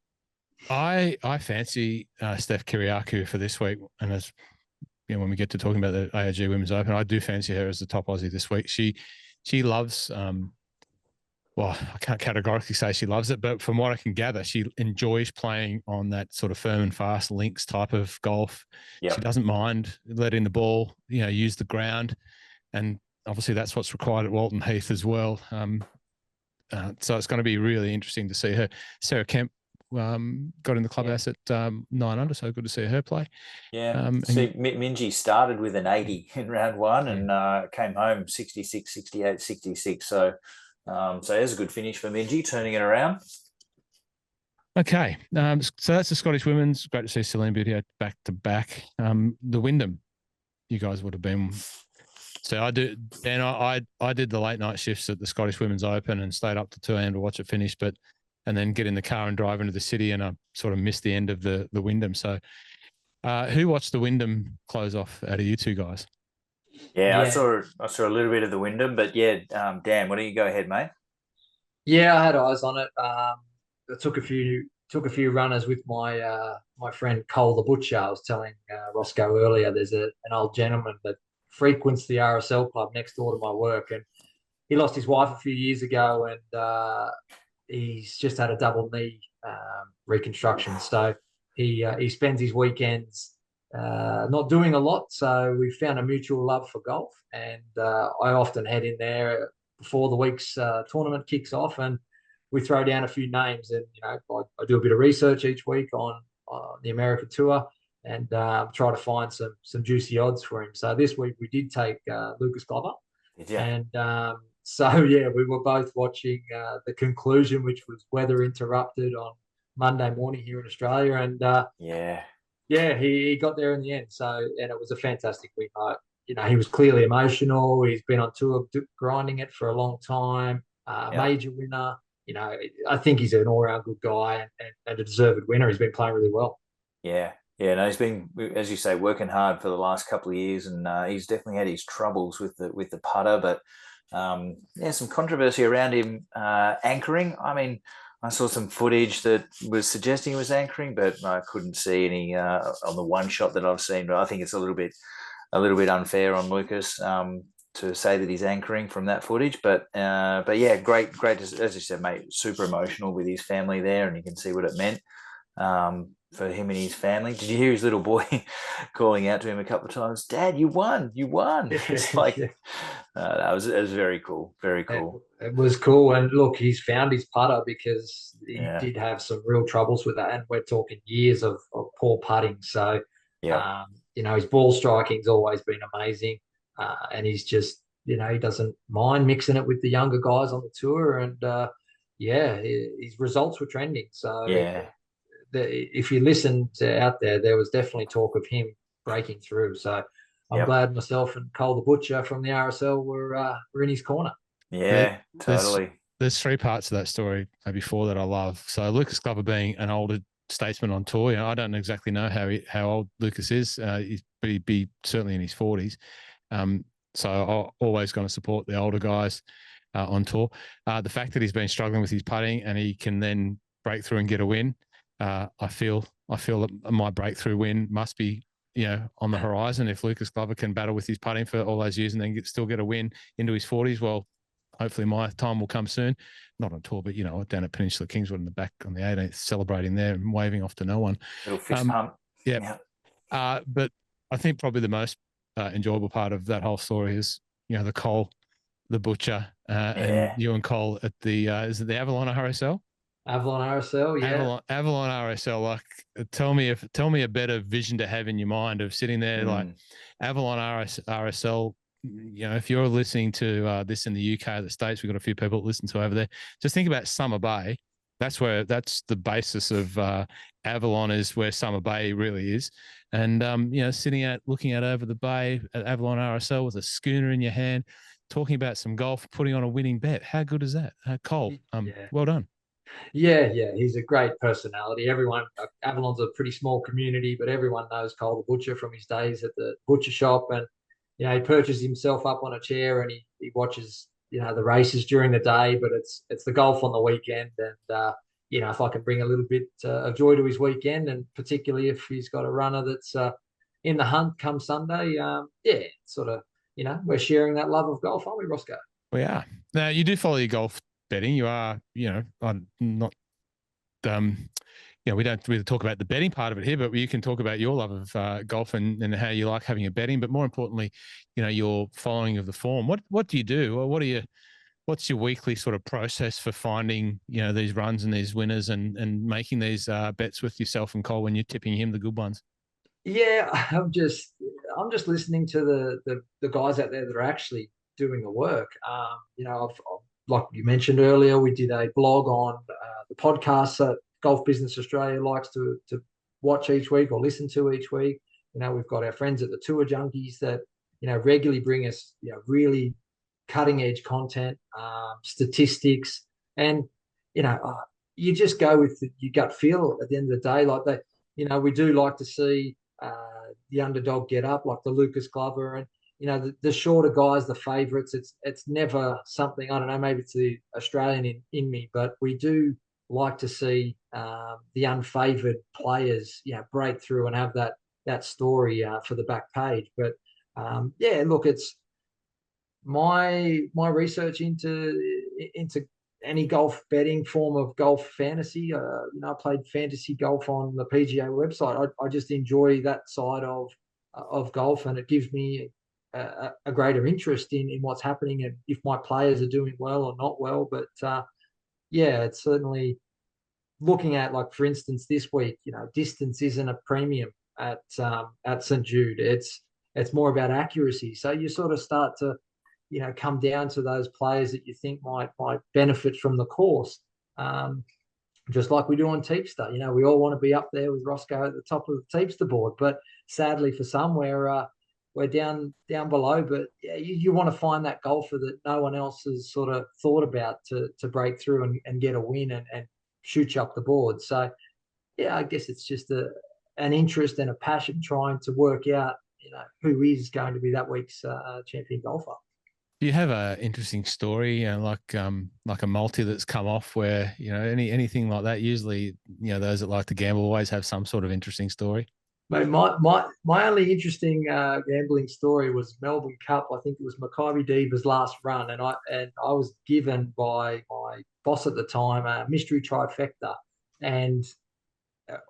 I fancy Steph Kyriakou for this week, and as when we get to talking about the ARG Women's Open, I do fancy her as the top Aussie this week. She loves. Well, I can't categorically say she loves it, but from what I can gather, she enjoys playing on that sort of firm and fast links type of golf. Yep. She doesn't mind letting the ball, use the ground, and obviously that's what's required at Walton Heath as well. So it's going to be really interesting to see her. Sarah Kemp got in the clubhouse at 9 under, so good to see her play. Yeah, Minji started with an 80 in round 1 and came home 66, 68, 66. So there's a good finish for Minji, turning it around. Okay, so that's the Scottish women's. Great to see Celine Boutier back to back. The Wyndham, you guys would have been. So I do, Dan. I did the late night shifts at the Scottish Women's Open and stayed up to 2 a.m. to watch it finish, and then get in the car and drive into the city, and I sort of missed the end of the Wyndham. So, who watched the Wyndham close off out of you two guys? Yeah, I saw a little bit of the Wyndham, but yeah, Dan, why don't you go ahead, mate? Yeah, I had eyes on it. I took a few runners with my friend Cole the Butcher. I was telling Rossco earlier, there's an old gentleman that frequents the RSL club next door to my work, and he lost his wife a few years ago, and he's just had a double knee reconstruction. So he spends his weekends not doing a lot. So we found a mutual love for golf, and I often head in there before the week's tournament kicks off, and we throw down a few names. And I do a bit of research each week on the American tour, and try to find some juicy odds for him. So this week we did take Lucas Glover, and so yeah, we were both watching the conclusion, which was weather interrupted on Monday morning here in Australia, and he got there in the end. So, and it was a fantastic win. He was clearly emotional. He's been on tour grinding it for a long time. Major winner. I think he's an all-round good guy and a deserved winner. He's been playing really well. Yeah. Yeah, no, he's been, as you say, working hard for the last couple of years, and he's definitely had his troubles with the putter. But some controversy around him anchoring. I mean, I saw some footage that was suggesting he was anchoring, but I couldn't see any on the one shot that I've seen. But I think it's a little bit unfair on Lucas to say that he's anchoring from that footage. But yeah, great, as you said, mate, super emotional with his family there, and you can see what it meant for him and his family. Did you hear his little boy calling out to him a couple of times, "Dad, you won, you won"? It's like it was very cool, very cool. It was cool, and look, he's found his putter, because he did have some real troubles with that, and we're talking years of poor putting. So his ball striking's always been amazing, and he's just he doesn't mind mixing it with the younger guys on the tour, and his results were trending. So if you listened out there was definitely talk of him breaking through. So I'm glad myself and Cole the Butcher from the RSL were in his corner. Yeah, totally. There's three parts of that story, maybe four, that I love. So Lucas Glover being an older statesman on tour, I don't exactly know how old Lucas is, but he'd be certainly in his 40s. So I'm always going to support the older guys on tour. The fact that he's been struggling with his putting and he can then break through and get a win, I feel that my breakthrough win must be on the horizon. If Lucas Glover can battle with his putting for all those years and then still get a win into his 40s, well, hopefully my time will come soon. Not on tour, but down at Peninsula Kingswood in the back on the 18th, celebrating there and waving off to no one. Little fist pump. Yeah. But I think probably the most enjoyable part of that whole story is the Cole, the Butcher, and you and Cole at the is it the Avalon RSL? Avalon RSL, yeah. Avalon RSL. Like, tell me a better vision to have in your mind of sitting there, like Avalon RSL. If you're listening to this in the UK, the States, we've got a few people that listen to over there. Just think about Summer Bay. That's the basis of Avalon, is where Summer Bay really is. And sitting out, looking out over the bay at Avalon RSL with a schooner in your hand, talking about some golf, putting on a winning bet. How good is that? Cole, well done. Yeah, he's a great personality. Avalon's a pretty small community, but everyone knows Cole the Butcher from his days at the butcher shop. And he perches himself up on a chair and he watches the races during the day, but it's the golf on the weekend. And if I can bring a little bit of joy to his weekend, and particularly if he's got a runner that's in the hunt come Sunday, sort of we're sharing that love of golf, aren't we, Rossco? We are. Now, you do follow your golf betting. You are, I'm not, we don't really talk about the betting part of it here, but you can talk about your love of golf and how you like having a betting, but more importantly, your following of the form. What do you do? Or what's your weekly sort of process for finding, these runs and these winners and making these bets with yourself and Cole when you're tipping him the good ones? Yeah, I'm just listening to the guys out there that are actually doing the work. I've like you mentioned earlier, we did a blog on the podcast that Golf Business Australia likes to watch each week or listen to each week. we've got our friends at the Tour Junkies that, regularly bring us, really cutting edge content, statistics, and, you just go with your gut feel at the end of the day. Like that, we do like to see the underdog get up, like the Lucas Glover, and the shorter guys, the favourites. It's never something, I don't know, maybe it's the Australian in me, but we do like to see the unfavoured players, break through and have that story for the back page. But look, it's my research into any golf betting form of golf fantasy. I played fantasy golf on the PGA website. I just enjoy that side of golf, and it gives me a greater interest in what's happening and if my players are doing well or not well. But it's certainly looking at, like, for instance, this week, distance isn't a premium at St. Jude. It's more about accuracy. So you sort of start to come down to those players that you think might benefit from the course, just like we do on Teepster. We all want to be up there with Rossco at the top of the Teepster board, but sadly for some, we're down below. But you want to find that golfer that no one else has sort of thought about to break through and get a win and shoot you up the board. So I guess it's just an interest and a passion trying to work out who is going to be that week's champion golfer. Do you have an interesting story, like a multi that's come off where, anything like that? Usually, those that like to gamble always have some sort of interesting story. Mate, my only interesting gambling story was Melbourne Cup. I think it was Maccabi Diva's last run, and I was given by my boss at the time a mystery trifecta, and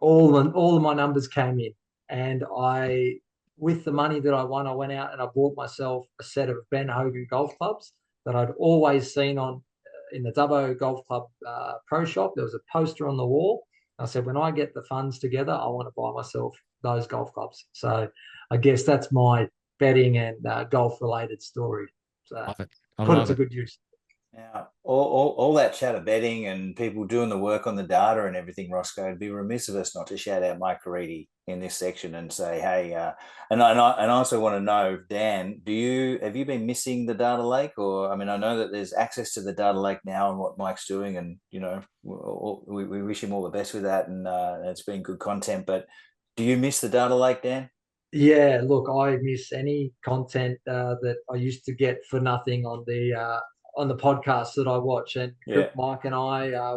all of my numbers came in, and with the money that I won, I went out and I bought myself a set of Ben Hogan golf clubs that I'd always seen in the Dubbo Golf Club pro shop. There was a poster on the wall. I said, when I get the funds together, I want to buy myself those golf clubs. So I guess that's my betting and golf-related story. So Love it. put it to good use. Yeah, all that chat of betting and people doing the work on the data and everything, Rossco, it'd be remiss of us not to shout out Mike Caridi in this section and say, hey, and I also want to know, Dan, have you been missing the data lake? Or, I mean, I know that there's access to the data lake now and what Mike's doing, and we wish him all the best with that, and it's been good content. But do you miss the data lake, Dan? Yeah, look, I miss any content that I used to get for nothing on the podcasts that I watch. And Mike and I,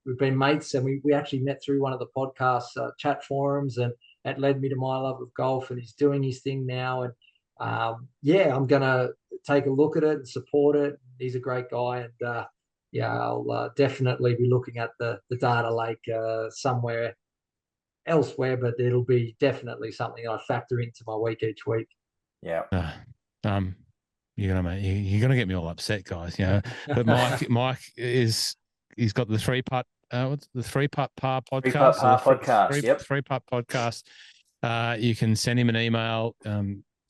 we've been mates, and we actually met through one of the podcast chat forums, and it led me to my love of golf. And he's doing his thing now, and I'm gonna take a look at it and support it. He's a great guy, and I'll definitely be looking at the data lake somewhere elsewhere, but it'll be definitely something I factor into my week each week. Yeah. You're gonna get me all upset, guys. But Mike he's got the 3-putt what's the 3-putt par podcast. 3-putt par podcast. 3-putt podcast. You can send him an email.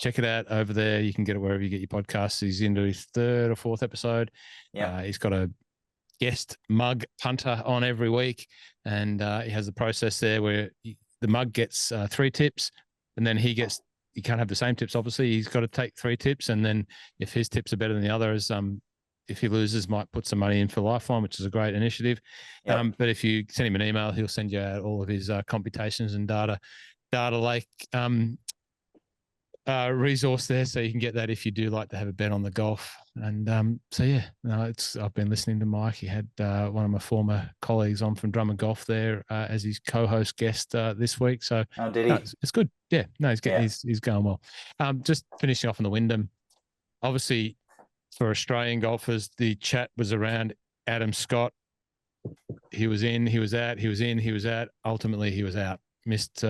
Check it out over there. You can get it wherever you get your podcasts. He's into his 3rd or 4th episode. Yeah. He's got a guest mug punter on every week, and he has the process there where the mug gets 3 tips, and then he can't have the same tips, obviously. He's got to take 3 tips, and then if his tips are better than the others, if he loses, might put some money in for Lifeline, which is a great initiative. But if you send him an email, he'll send you out all of his computations and data lake resource there, so you can get that if you do like to have a bet on the golf. And I've been listening to Mike. He had one of my former colleagues on from Drummond Golf there as his co-host guest this week. So did he? It's good. Yeah, no, he's going well. Just finishing off on the Wyndham. Obviously, for Australian golfers, the chat was around Adam Scott. He was in, he was out, he was in, he was out. Ultimately, he was out. Missed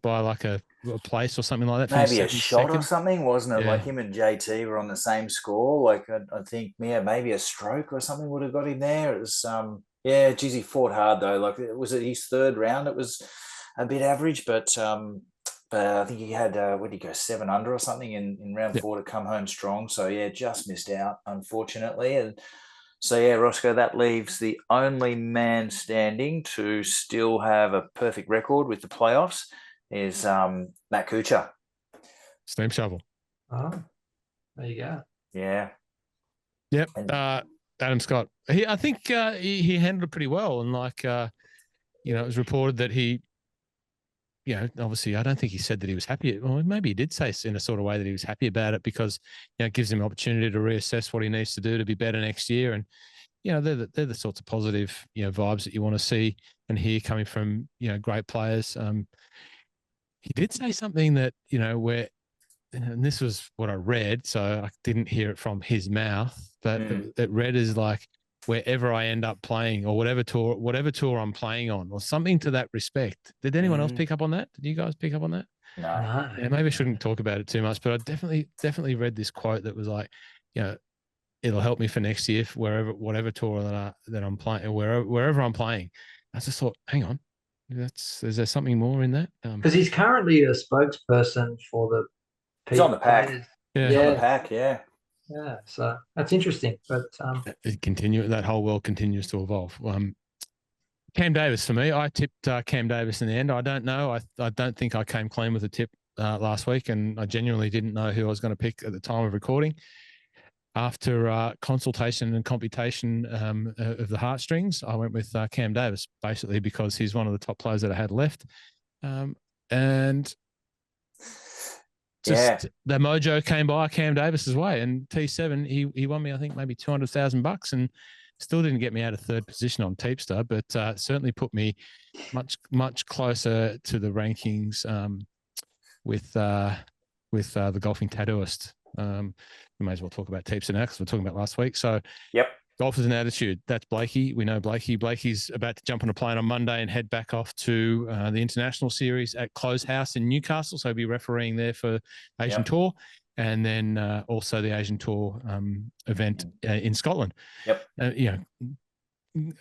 by like a place or something like that. Maybe a shot or something, wasn't it? Like him and JT were on the same score. Like I think, maybe a stroke or something would have got him there. It was, he fought hard though. Like, was it his 3rd round? It was a bit average, but I think he had, what did he go, 7 under or something in round 4 to come home strong. So just missed out, unfortunately. And so, Rossco, that leaves the only man standing to still have a perfect record with the playoffs. is Matt Kuchar. Steam shovel. Oh, there you go. Yeah. Yep. And Adam Scott. I think he handled it pretty well. And it was reported that he, obviously I don't think he said that he was happy. Well, maybe he did say in a sort of way that he was happy about it because, it gives him an opportunity to reassess what he needs to do to be better next year. And, they're the sorts of positive, vibes that you want to see and hear coming from, great players. He did say something that, where, and this was what I read, so I didn't hear it from his mouth, but it read as like, wherever I end up playing or whatever tour I'm playing on or something to that respect. Did anyone else pick up on that? Did you guys pick up on that? No. Yeah, maybe I shouldn't talk about it too much, but I definitely read this quote that was like, it'll help me for next year, whatever tour that I'm playing, wherever I'm playing. I just thought, hang on, is there something more in that? Because he's currently a spokesperson for the He's on the pack. players. Yeah. He's on the pack, yeah. Yeah, so that's interesting. But that whole world continues to evolve. Cam Davis for me, I tipped Cam Davis in the end. I don't know. I don't think I came clean with a tip last week, and I genuinely didn't know who I was going to pick at the time of recording. After consultation and computation of the heartstrings, I went with Cam Davis, basically because he's one of the top players that I had left. And the mojo came by Cam Davis's way, and T7 he won me, I think, maybe $200,000, and still didn't get me out of third position on Teepster, but certainly put me much closer to the rankings with the golfing tattooist. We may as well talk about Teepster now because we're talking about last week. So golf is an attitude. That's Blakey. We know Blakey. Blakey's about to jump on a plane on Monday and head back off to the International Series at Close House in Newcastle. So he'll be refereeing there for Asian Tour, and then also the Asian Tour event in Scotland.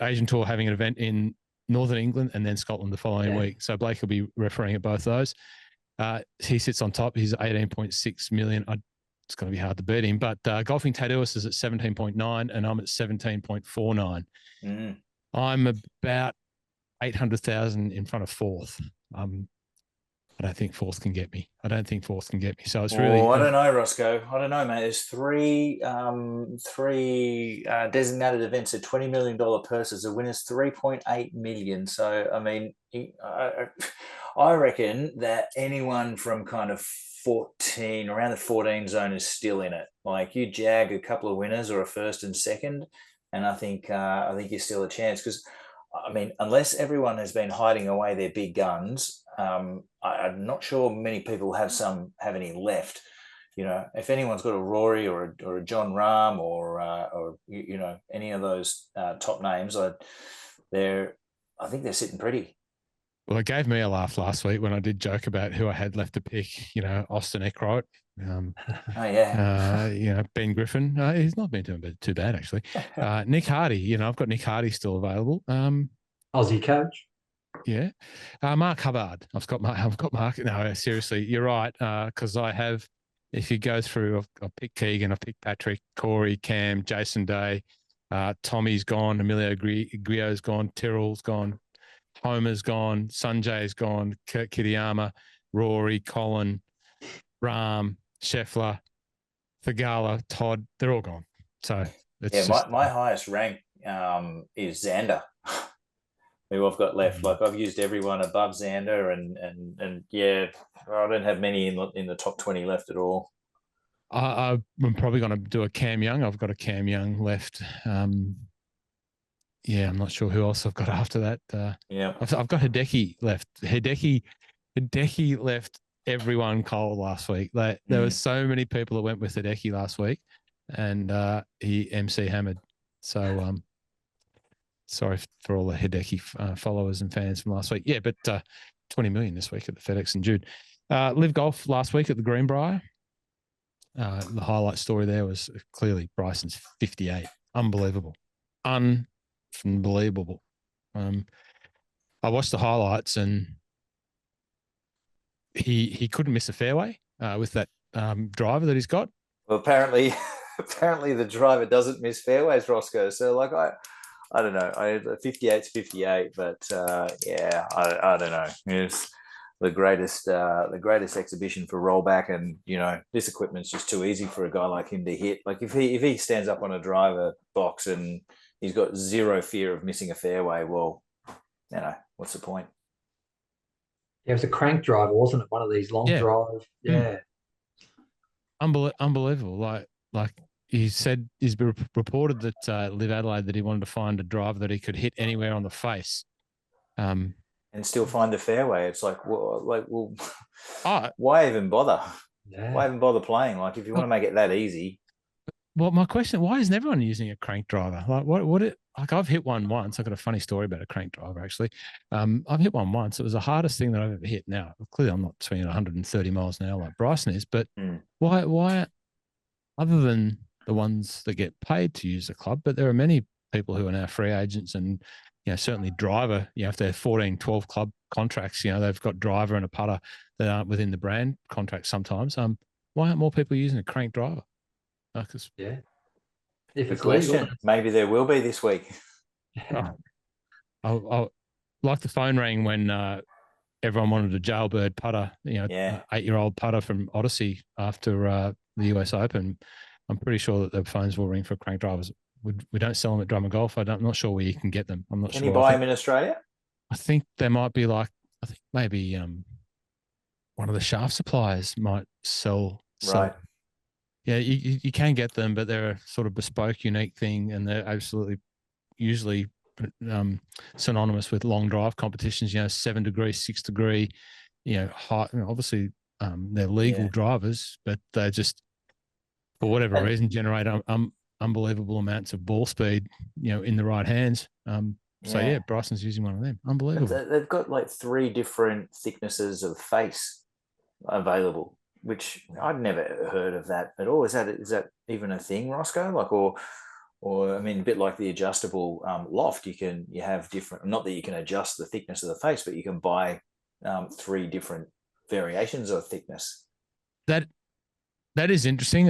Asian Tour having an event in Northern England and then Scotland the following week. So Blake will be refereeing at both those. He sits on top. He's 18.6 million. It's going to be hard to beat him, but golfing tattooist is at 17.9 and I'm at 17.49. I'm about 800,000 in front of fourth. I don't think fourth can get me. So it's really. I don't know, Rossco. I don't know, mate. There's three designated events at $20 million purses. The winner's 3.8 million. So I mean, I reckon that anyone from kind of 14 around the 14 zone is still in it. Like you jag a couple of winners or a first and second, and I think you're still a chance, because I mean, unless everyone has been hiding away their big guns, I'm not sure many people have any left. If anyone's got a Rory or a John Rahm or any of those top names, I think they're sitting pretty. Well, it gave me a laugh last week when I did joke about who I had left to pick. Austin Eckright. Ben Griffin. He's not been doing too bad actually. Nick Hardy. I've got Nick Hardy still available. Aussie coach. Yeah. Mark Hubbard. I've got Mark. No, seriously, you're right. Because I have. If you go through, I've picked Keegan, I've picked Patrick, Corey, Cam, Jason Day, Tommy's gone, Emilio Griot's gone, Tyrrell's gone, Homer's gone, Sanjay's gone, Kurt Kitayama, Rory, Colin, Rahm, Scheffler, Thagala, Todd, they're all gone. So it's my highest rank is Xander, who I've got left. Like I've used everyone above Xander, and I don't have many in the top 20 left at all. I'm probably going to do a Cam Young. I've got a Cam Young left. I'm not sure who else I've got after that. I've got Hideki left. Hideki left everyone cold last week. There were so many people that went with Hideki last week, and he MC hammered. So sorry for all the Hideki followers and fans from last week. Yeah, but 20 million this week at the FedEx and Jude. Live Golf last week at the Greenbrier. The highlight story there was clearly Bryson's 58. Unbelievable. Unbelievable. I watched the highlights and he couldn't miss a fairway with that driver that he's got. Well, apparently the driver doesn't miss fairways, Rossco. So like I don't know. 58's 58, but I don't know. the greatest exhibition for rollback, and this equipment's just too easy for a guy like him to hit. Like if he stands up on a driver box and he's got zero fear of missing a fairway, well, what's the point? Yeah, it was a crank driver, wasn't it? One of these long drive. Yeah. Unbelievable. Like he said, he's been reported that Live Adelaide that he wanted to find a driver that he could hit anywhere on the face. And still find the fairway. It's like, well, oh, why even bother? Yeah. Why even bother playing? Like, if you want to make it that easy. Well, my question: why isn't everyone using a crank driver? Like, I've hit one once. I've got a funny story about a crank driver actually. I've hit one once. It was the hardest thing that I've ever hit. Now, clearly, I'm not swinging 130 miles an hour like Bryson is, but why? Other than the ones that get paid to use the club, but there are many people who are now free agents and, certainly driver, if they're 14, 12 club contracts, they've got driver and a putter that aren't within the brand contract sometimes. Why aren't more people using a crank driver? Yeah. If it's question. Legal. Maybe there will be this week. I like the phone rang when everyone wanted a jailbird putter, 8-year-old putter from Odyssey after the US Open. I'm pretty sure that the phones will ring for crank drivers. We don't sell them at Drummer Golf. I'm not sure where you can get them. I'm not sure. Can you buy them in Australia? I think they might be maybe one of the shaft suppliers might sell. Right. Yeah, you can get them, but they're a sort of bespoke, unique thing, and they're absolutely usually synonymous with long drive competitions. 7 degree, 6 degree, high. Obviously, they're legal drivers, but they just, for whatever reason, generate unbelievable amounts of ball speed, in the right hands. So Bryson's using one of them. Unbelievable. They've got like 3 different thicknesses of face available, which I'd never heard of that at all. Is that even a thing, Rossco? Like, or I mean, a bit like the adjustable loft. You have different. Not that you can adjust the thickness of the face, but you can buy 3 different variations of thickness. That is interesting.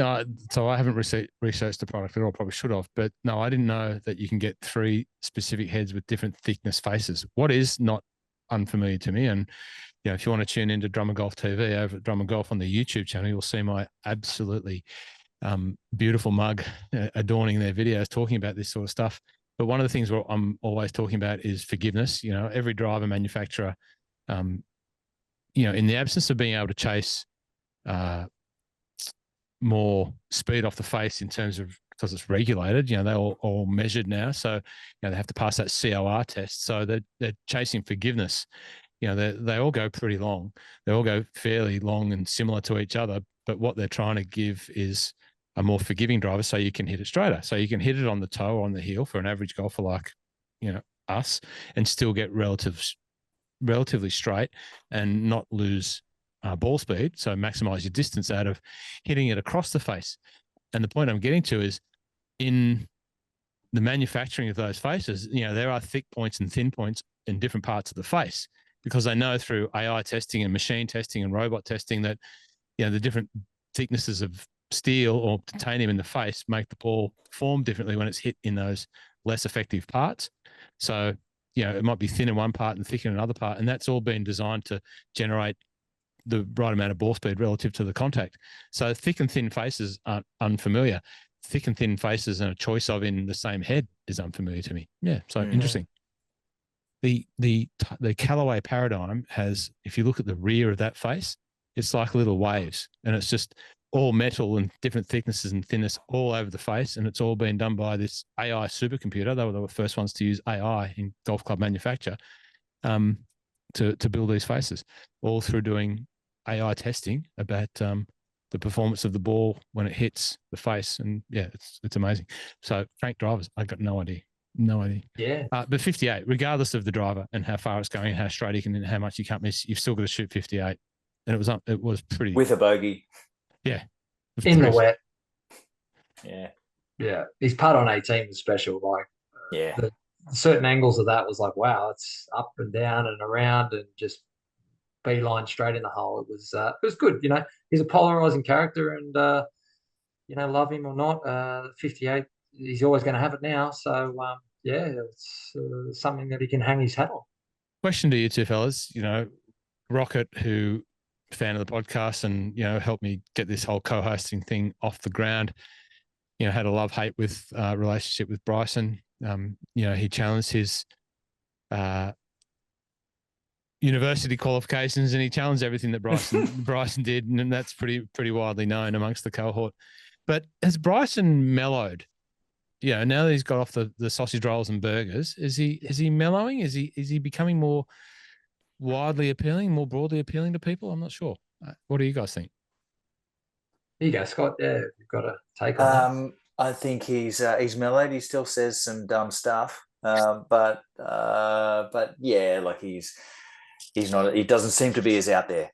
So I haven't researched the product at all. Probably should have, but no, I didn't know that you can get 3 specific heads with different thickness faces. What is not unfamiliar to me, and if you want to tune into Drummer Golf TV over at Drummer Golf on the YouTube channel, you'll see my absolutely beautiful mug adorning their videos talking about this sort of stuff. But one of the things I'm always talking about is forgiveness. Every driver manufacturer, in the absence of being able to chase more speed off the face in terms of, because it's regulated, they're all measured now. So, they have to pass that COR test. So they're chasing forgiveness. They all go pretty long. They all go fairly long and similar to each other. But what they're trying to give is a more forgiving driver so you can hit it straighter. So you can hit it on the toe or on the heel for an average golfer like, us, and still get relatively straight and not lose ball speed. So maximize your distance out of hitting it across the face. And the point I'm getting to is in the manufacturing of those faces, there are thick points and thin points in different parts of the face, because they know through AI testing and machine testing and robot testing that, the different thicknesses of steel or titanium in the face make the ball form differently when it's hit in those less effective parts. So, it might be thin in one part and thick in another part. And that's all been designed to generate the right amount of ball speed relative to the contact. So thick and thin faces aren't unfamiliar. Thick and thin faces and a choice of in the same head is unfamiliar to me. Yeah, so interesting. The Callaway paradigm has, if you look at the rear of that face, it's like little waves, and it's just all metal and different thicknesses and thinness all over the face, and it's all been done by this AI supercomputer. They were the first ones to use AI in golf club manufacture to build these faces, all through doing AI testing about the performance of the ball when it hits the face. And it's amazing. So crank drivers, I got no idea. Yeah. But 58, regardless of the driver and how far it's going and how straight you can and how much you can't miss, you've still got to shoot 58. And it was pretty with a bogey. Yeah. In the wet. Yeah. Yeah. His putt on 18 was special. The certain angles of that was like, wow, it's up and down and around and just beeline straight in the hole. It was good. He's a polarizing character, and love him or not, 58, he's always going to have it now. So it's something that he can hang his hat on. Question to you two fellas, Rocket, who fan of the podcast and, you know, helped me get this whole co-hosting thing off the ground, you know, had a love-hate with relationship with Bryson. You know, he challenged his university qualifications and he challenged everything that Bryson did, and that's pretty widely known amongst the cohort. But has Bryson mellowed? Yeah, now that he's got off the sausage rolls and burgers, is he mellowing? Is he becoming more widely appealing, more broadly appealing to people? I'm not sure. What do you guys think? Here you go, Scott. Yeah, you've got a take on that. I think he's mellowed. He still says some dumb stuff, but yeah, like he's not. He doesn't seem to be as out there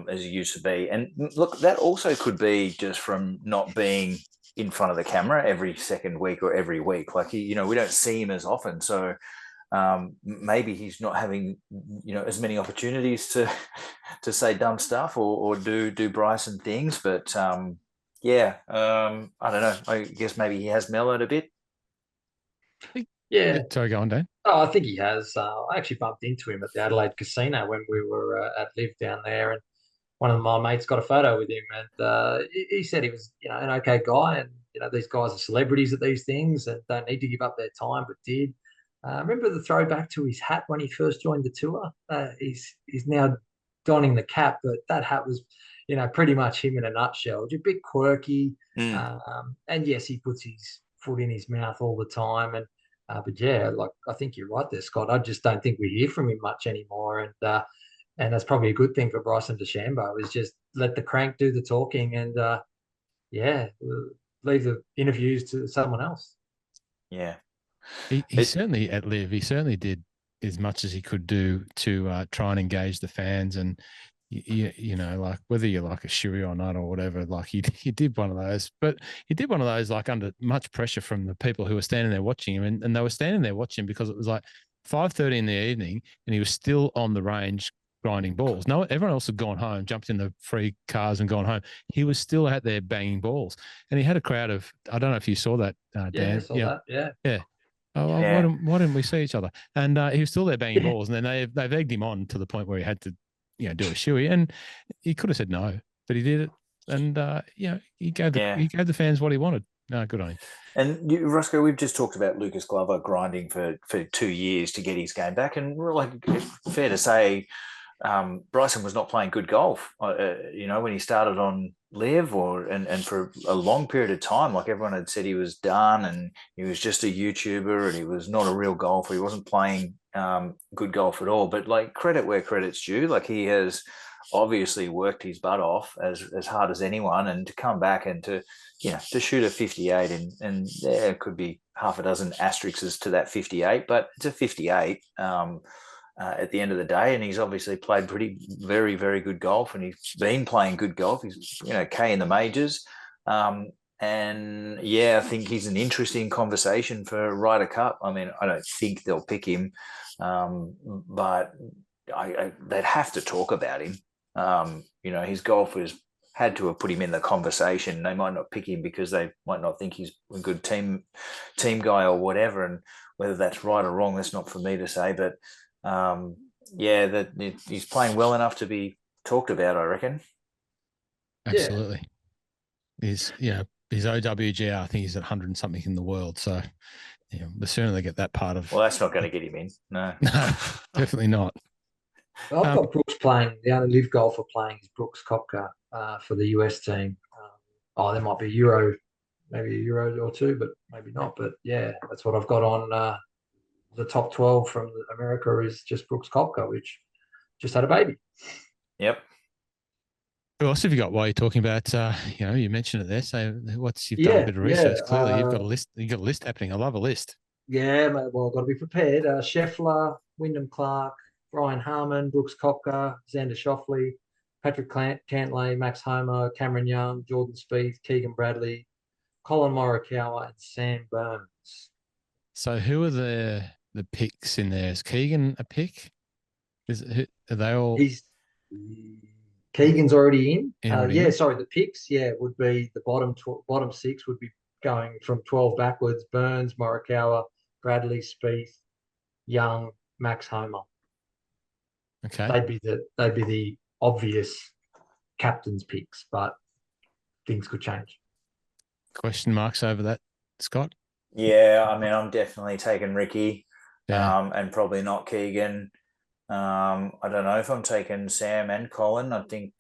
as he used to be. And look, that also could be just from not being in front of the camera every second week or every week. Like we don't see him as often, so maybe he's not having as many opportunities to say dumb stuff or do Bryson things. But yeah, I don't know. I guess maybe he has mellowed a bit. Yeah. Sorry, go on, Dan. Oh, I think he has. I actually bumped into him at the Adelaide Casino when we were at Live down there, and one of my mates got a photo with him, and he said he was, an okay guy, and these guys are celebrities at these things and don't need to give up their time, but did. Remember the throwback to his hat when he first joined the tour? He's now donning the cap, but that hat was, pretty much him in a nutshell. Just a bit quirky, and yes, he puts his foot in his mouth all the time, and but yeah, like I think you're right there, Scott. I just don't think we hear from him much anymore, and that's probably a good thing for Bryson DeChambeau is just let the crank do the talking and yeah, leave the interviews to someone else. Yeah, he certainly at Live. He certainly did as much as he could do to try and engage the fans, and like whether you're like a shoey or not or whatever, like he did one of those, but he did one of those like under much pressure from the people who were standing there watching him, and they were standing there watching because it was like 5:30 in the evening, and he was still on the range grinding balls. No, everyone else had gone home, jumped in the free cars and gone home. He was still out there banging balls, and he had a crowd of, I don't know if you saw that, Dan. Yeah, I saw that. Yeah. Oh, yeah. Why didn't we see each other? And he was still there banging balls, and then they've egged him on to the point where he had to, do a shoey, and he could have said no, but he did it, and he gave the fans what he wanted. No, good on him. And Rossco, we've just talked about Lucas Glover grinding for 2 years to get his game back, and like fair to say, Bryson was not playing good golf. When he started on Live and for a long period of time, like everyone had said he was done and he was just a YouTuber and he was not a real golfer. He wasn't playing good golf at all. But like credit where credit's due, like he has obviously worked his butt off as hard as anyone, and to come back and to shoot a 58 and there could be half a dozen asterisks to that 58, but it's a 58 at the end of the day, and he's obviously played very, very good golf, and he's been playing good golf. He's K in the majors, and yeah, I think he's an interesting conversation for Ryder Cup. I mean, I don't think they'll pick him, but they'd have to talk about him. His golfers had to have put him in the conversation. They might not pick him because they might not think he's a good team guy or whatever. And whether that's right or wrong, that's not for me to say. But that he's playing well enough to be talked about, I reckon. Absolutely. Yeah. His OWGR, I think he's at 100 and something in the world. So the sooner they get that part of. Well, that's not going to get him in. No, definitely not. Well, I've got Brooks playing. The only live golfer playing is Brooks Koepka for the US team. There might be maybe a Euro or two, but maybe not. But yeah, that's what I've got on the top 12 from America is just Brooks Koepka, which just had a baby. Yep. Who else have you got while you're talking about, you mentioned it there. So you've done a bit of research. Clearly you've got a list. You've got a list happening. I love a list. Yeah, well, I've got to be prepared. Scheffler, Wyndham Clark, Brian Harmon, Brooks Koepka, Xander Schauffele, Patrick Cantlay, Max Homa, Cameron Young, Jordan Spieth, Keegan Bradley, Colin Morikawa, and Sam Burns. So who are the picks in there? Is Keegan a pick? Are they all? Keegan's already in. The picks. Would be the bottom six would be going from 12 backwards. Burns, Morikawa, Bradley, Spieth, Young, Max Homa. Okay. They'd be the obvious captain's picks, but things could change. Question marks over that, Scott? Yeah, I mean, I'm definitely taking Ricky, Yeah. and probably not Keegan. I don't know if I'm taking Sam and Colin. I think,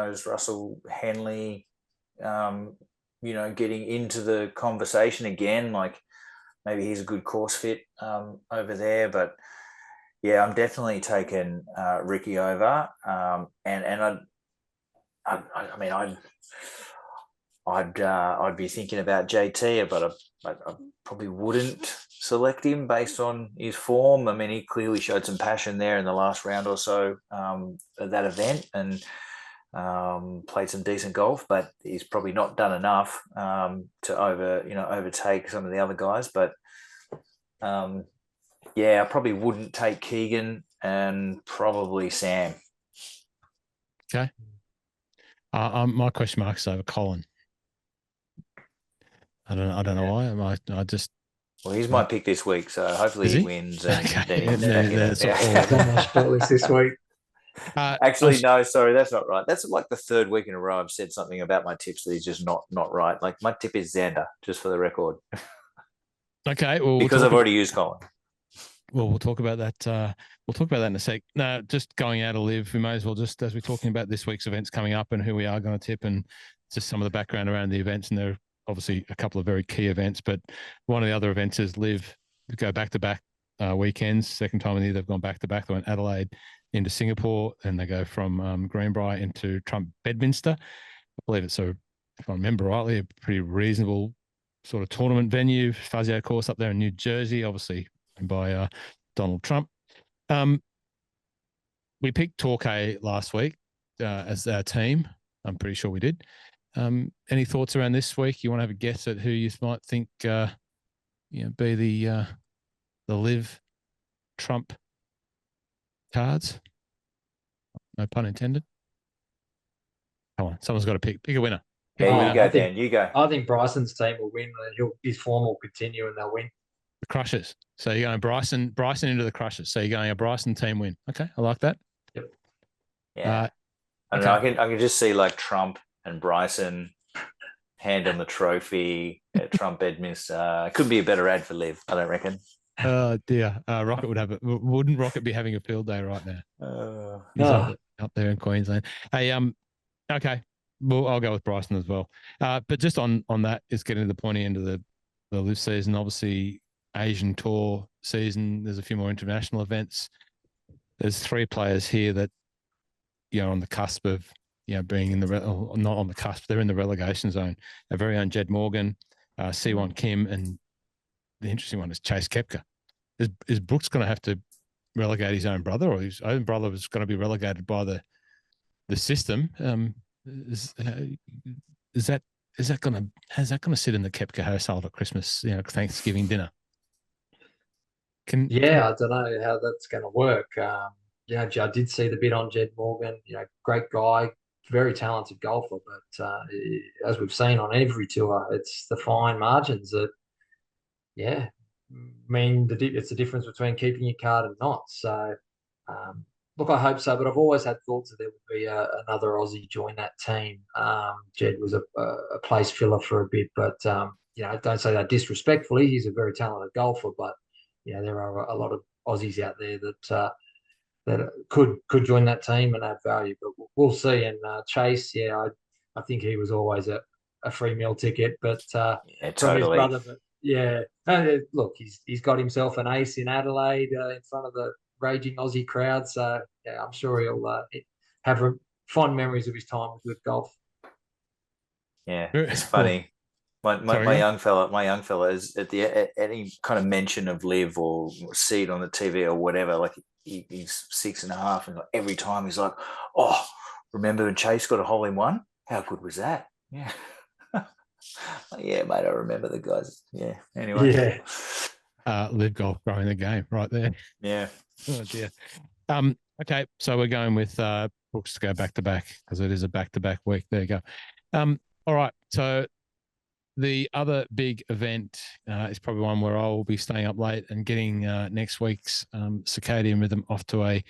is Russell Henley, getting into the conversation again. Like maybe he's a good course fit over there, but yeah, I'm definitely taking Ricky over. And I mean, I'd be thinking about JT, but I probably wouldn't select him based on his form. I mean, he clearly showed some passion there in the last round or so of that event, and played some decent golf, but he's probably not done enough to overtake some of the other guys. But I probably wouldn't take Keegan, and probably Sam. Okay. My question mark is over Colin. I don't know why. I just. Well, he's my pick this week, so hopefully he wins, and Okay. then he's back in it. He's on my spot list this week. Actually, no, sorry, that's not right. That's like the third week in a row I've said something about my tips that he's just not right. Like my tip is Xander, just for the record. Okay, well, because I've already used Colin. Well, we'll talk about that. We'll talk about that in a sec. No, just going out of live, we may as well just, as we're talking about this week's events coming up and who we are going to tip, and just some of the background around the events. And there are obviously a couple of very key events, but one of the other events is live, go back-to-back weekends. Second time in the year they've gone back-to-back. They went Adelaide into Singapore, and they go from Greenbrier into Trump Bedminster. I believe it's if I remember rightly, a pretty reasonable sort of tournament venue. Fazio course up there in New Jersey, obviously by Donald Trump. We picked Torquay last week as our team. I'm pretty sure we did. Any thoughts around this week? You want to have a guess at who you might think be the live Trump cards? No pun intended. Come on, someone's got to pick a winner. You go, Dan. You go. I think Bryson's team will win. His form will continue, and they'll win. The Crushers. So you're going Bryson into the Crushers. So you're going a Bryson team win. Okay, I like that. Yep. Yeah. I don't know. I can just see like Trump and Bryson hand on the trophy at Trump Bedminster. Could be a better ad for live, I don't reckon. Oh dear. Rocket would have it. Wouldn't Rocket be having a field day right now? He's up there in Queensland. Hey, okay. Well, I'll go with Bryson as well. But just on that, it's getting to the pointy end of the live season. Obviously, Asian Tour season. There's a few more international events. There's 3 players here that, on the cusp of, being in not on the cusp. They're in the relegation zone. Our very own Jed Morgan, Siwon Kim, and the interesting one is Chase Koepka. Is Brooks going to have to relegate his own brother, or his own brother was going to be relegated by the system? Is that going to sit in the Koepka household at Christmas, Thanksgiving dinner? I don't know how that's going to work. I did see the bit on Jed Morgan. Great guy, very talented golfer, but as we've seen on every tour, it's the fine margins that, mean it's the difference between keeping your card and not. So, look, I hope so, but I've always had thoughts that there would be another Aussie join that team. Jed was a place filler for a bit, but don't say that disrespectfully. He's a very talented golfer, but there are a lot of Aussies out there that could join that team and add value, but we'll see. And Chase, I think he was always a free meal ticket, but totally. from his brother. But look, he's got himself an ace in Adelaide in front of the raging Aussie crowd, so I'm sure he'll have fond memories of his time with golf. Yeah, it's funny. My young fella is at any kind of mention of live or see it on the TV or whatever, like he's 6.5, and every time he's like, "Oh, remember when Chase got a hole in one? How good was that?" Yeah. Yeah, mate, I remember the guys. Yeah. Anyway. Yeah. Live golf growing the game right there. Yeah. Oh dear. Okay, so we're going with Brooks to go back to back because it is a back to back week. There you go. All right. So the other big event is probably one where I will be staying up late and getting next week's circadian rhythm off to a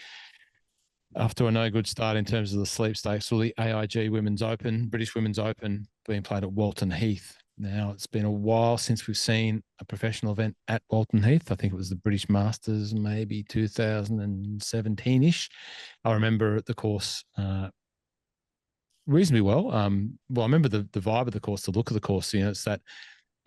no good start in terms of the sleep stakes. Well, the AIG Women's Open, British Women's Open, being played at Walton Heath. Now, it's been a while since we've seen a professional event at Walton Heath. I think it was the British Masters, maybe 2017-ish. I remember the course reasonably well. I remember the vibe of the course, the look of the course. It's that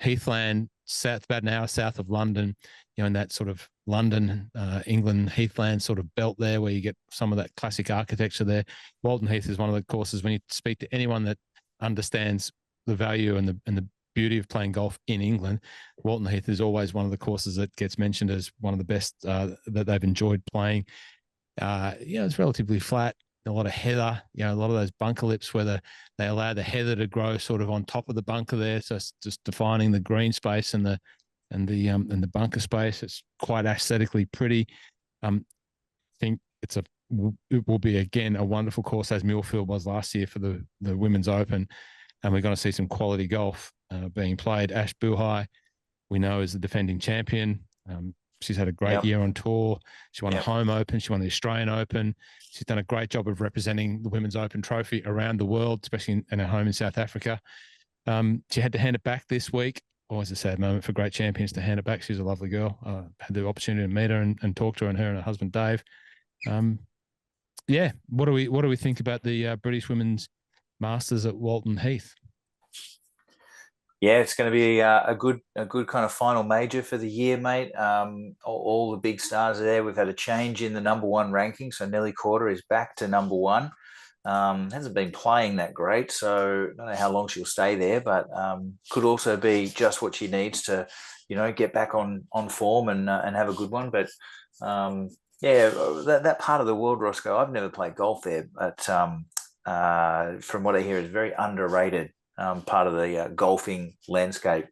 heathland, about an hour south of London, in that sort of London, England heathland sort of belt there, where you get some of that classic architecture there. Walton Heath is one of the courses, when you speak to anyone that understands the value and the beauty of playing golf in England, Walton Heath is always one of the courses that gets mentioned as one of the best that they've enjoyed playing. It's relatively flat, a lot of heather, a lot of those bunker lips where they allow the heather to grow sort of on top of the bunker there. So it's just defining the green space and the bunker space. It's quite aesthetically pretty. I think it will be, again, a wonderful course, as Millfield was last year for the Women's Open. And we're going to see some quality golf being played. Ash Buhai, we know, is the defending champion. She's had a great year on tour. She won the Home Open. She won the Australian Open. She's done a great job of representing the Women's Open trophy around the world, especially in her home in South Africa. She had to hand it back this week. Always a sad moment for great champions to hand it back. She's a lovely girl. I had the opportunity to meet her and talk to her and her husband, Dave. What do we think about the British Women's Masters at Walton Heath? Yeah, it's going to be a good kind of final major for the year, mate. All the big stars are there. We've had a change in the number one ranking, so Nelly Corder is back to number one. Hasn't been playing that great, so I don't know how long she'll stay there, but could also be just what she needs to, get back on form and have a good one. But that part of the world, Rossco, I've never played golf there, but from what I hear, is very underrated. Part of the golfing landscape.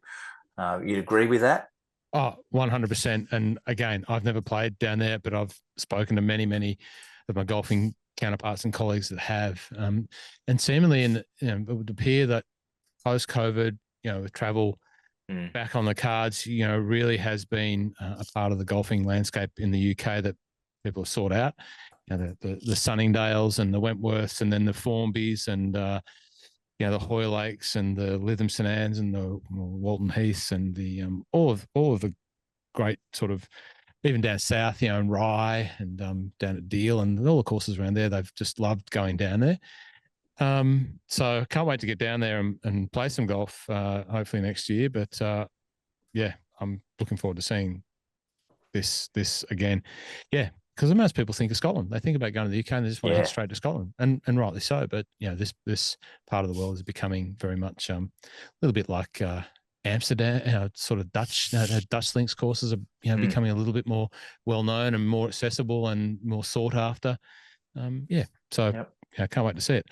You'd agree with that? Oh, 100%. And again, I've never played down there, but I've spoken to many, many of my golfing counterparts and colleagues that have. And seemingly, it would appear that post-COVID, with travel back on the cards, really has been a part of the golfing landscape in the UK that people have sought out. The Sunningdales and the Wentworths, and then the Formby's and the Hoylakes and the Lytham St Anne's and the Walton Heaths and the all of the great sort of, even down south, and Rye and down at Deal and all the courses around there. They've just loved going down there. So can't wait to get down there and play some golf, hopefully next year. But I'm looking forward to seeing this again. Yeah. Because most people think of Scotland. They think about going to the UK and they just want to head straight to Scotland, and rightly so. But this part of the world is becoming very much a little bit like Amsterdam. Sort of Dutch links courses are becoming a little bit more well known and more accessible and more sought after. So I can't wait to see it.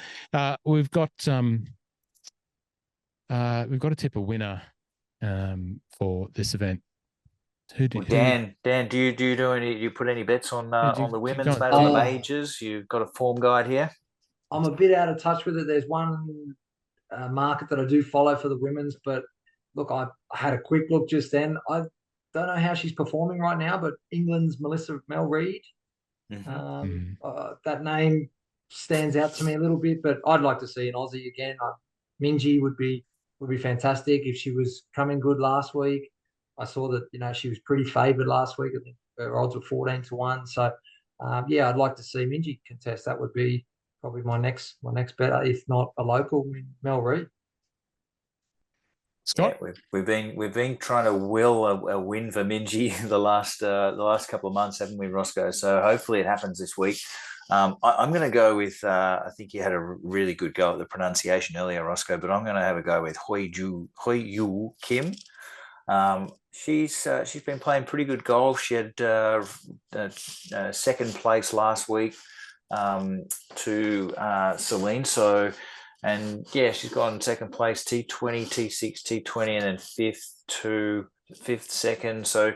We've got to tip a winner for this event. Dan, do you put any bets on the women's, mate, on the majors? You've got a form guide here. I'm a bit out of touch with it. There's one market that I do follow for the women's, but look, I had a quick look just then. I don't know how she's performing right now, but England's Mel Reid, that name stands out to me a little bit. But I'd like to see an Aussie again. Minjee would be fantastic if she was coming good last week. I saw that she was pretty favoured last week. I think her odds were 14-1. So I'd like to see Minjee contest. That would be probably my next bet, if not a local, Mel Reid. Scott, we've been trying to will a win for Minjee the last couple of months, haven't we, Rossco? So hopefully it happens this week. I'm going to go with. I think you had a really good go at the pronunciation earlier, Rossco, but I'm going to have a go with Hui Yu Kim. She's been playing pretty good golf. She had second place last week to Celine. So, and she's gotten second place, T20, T6, T20, and then fifth second. So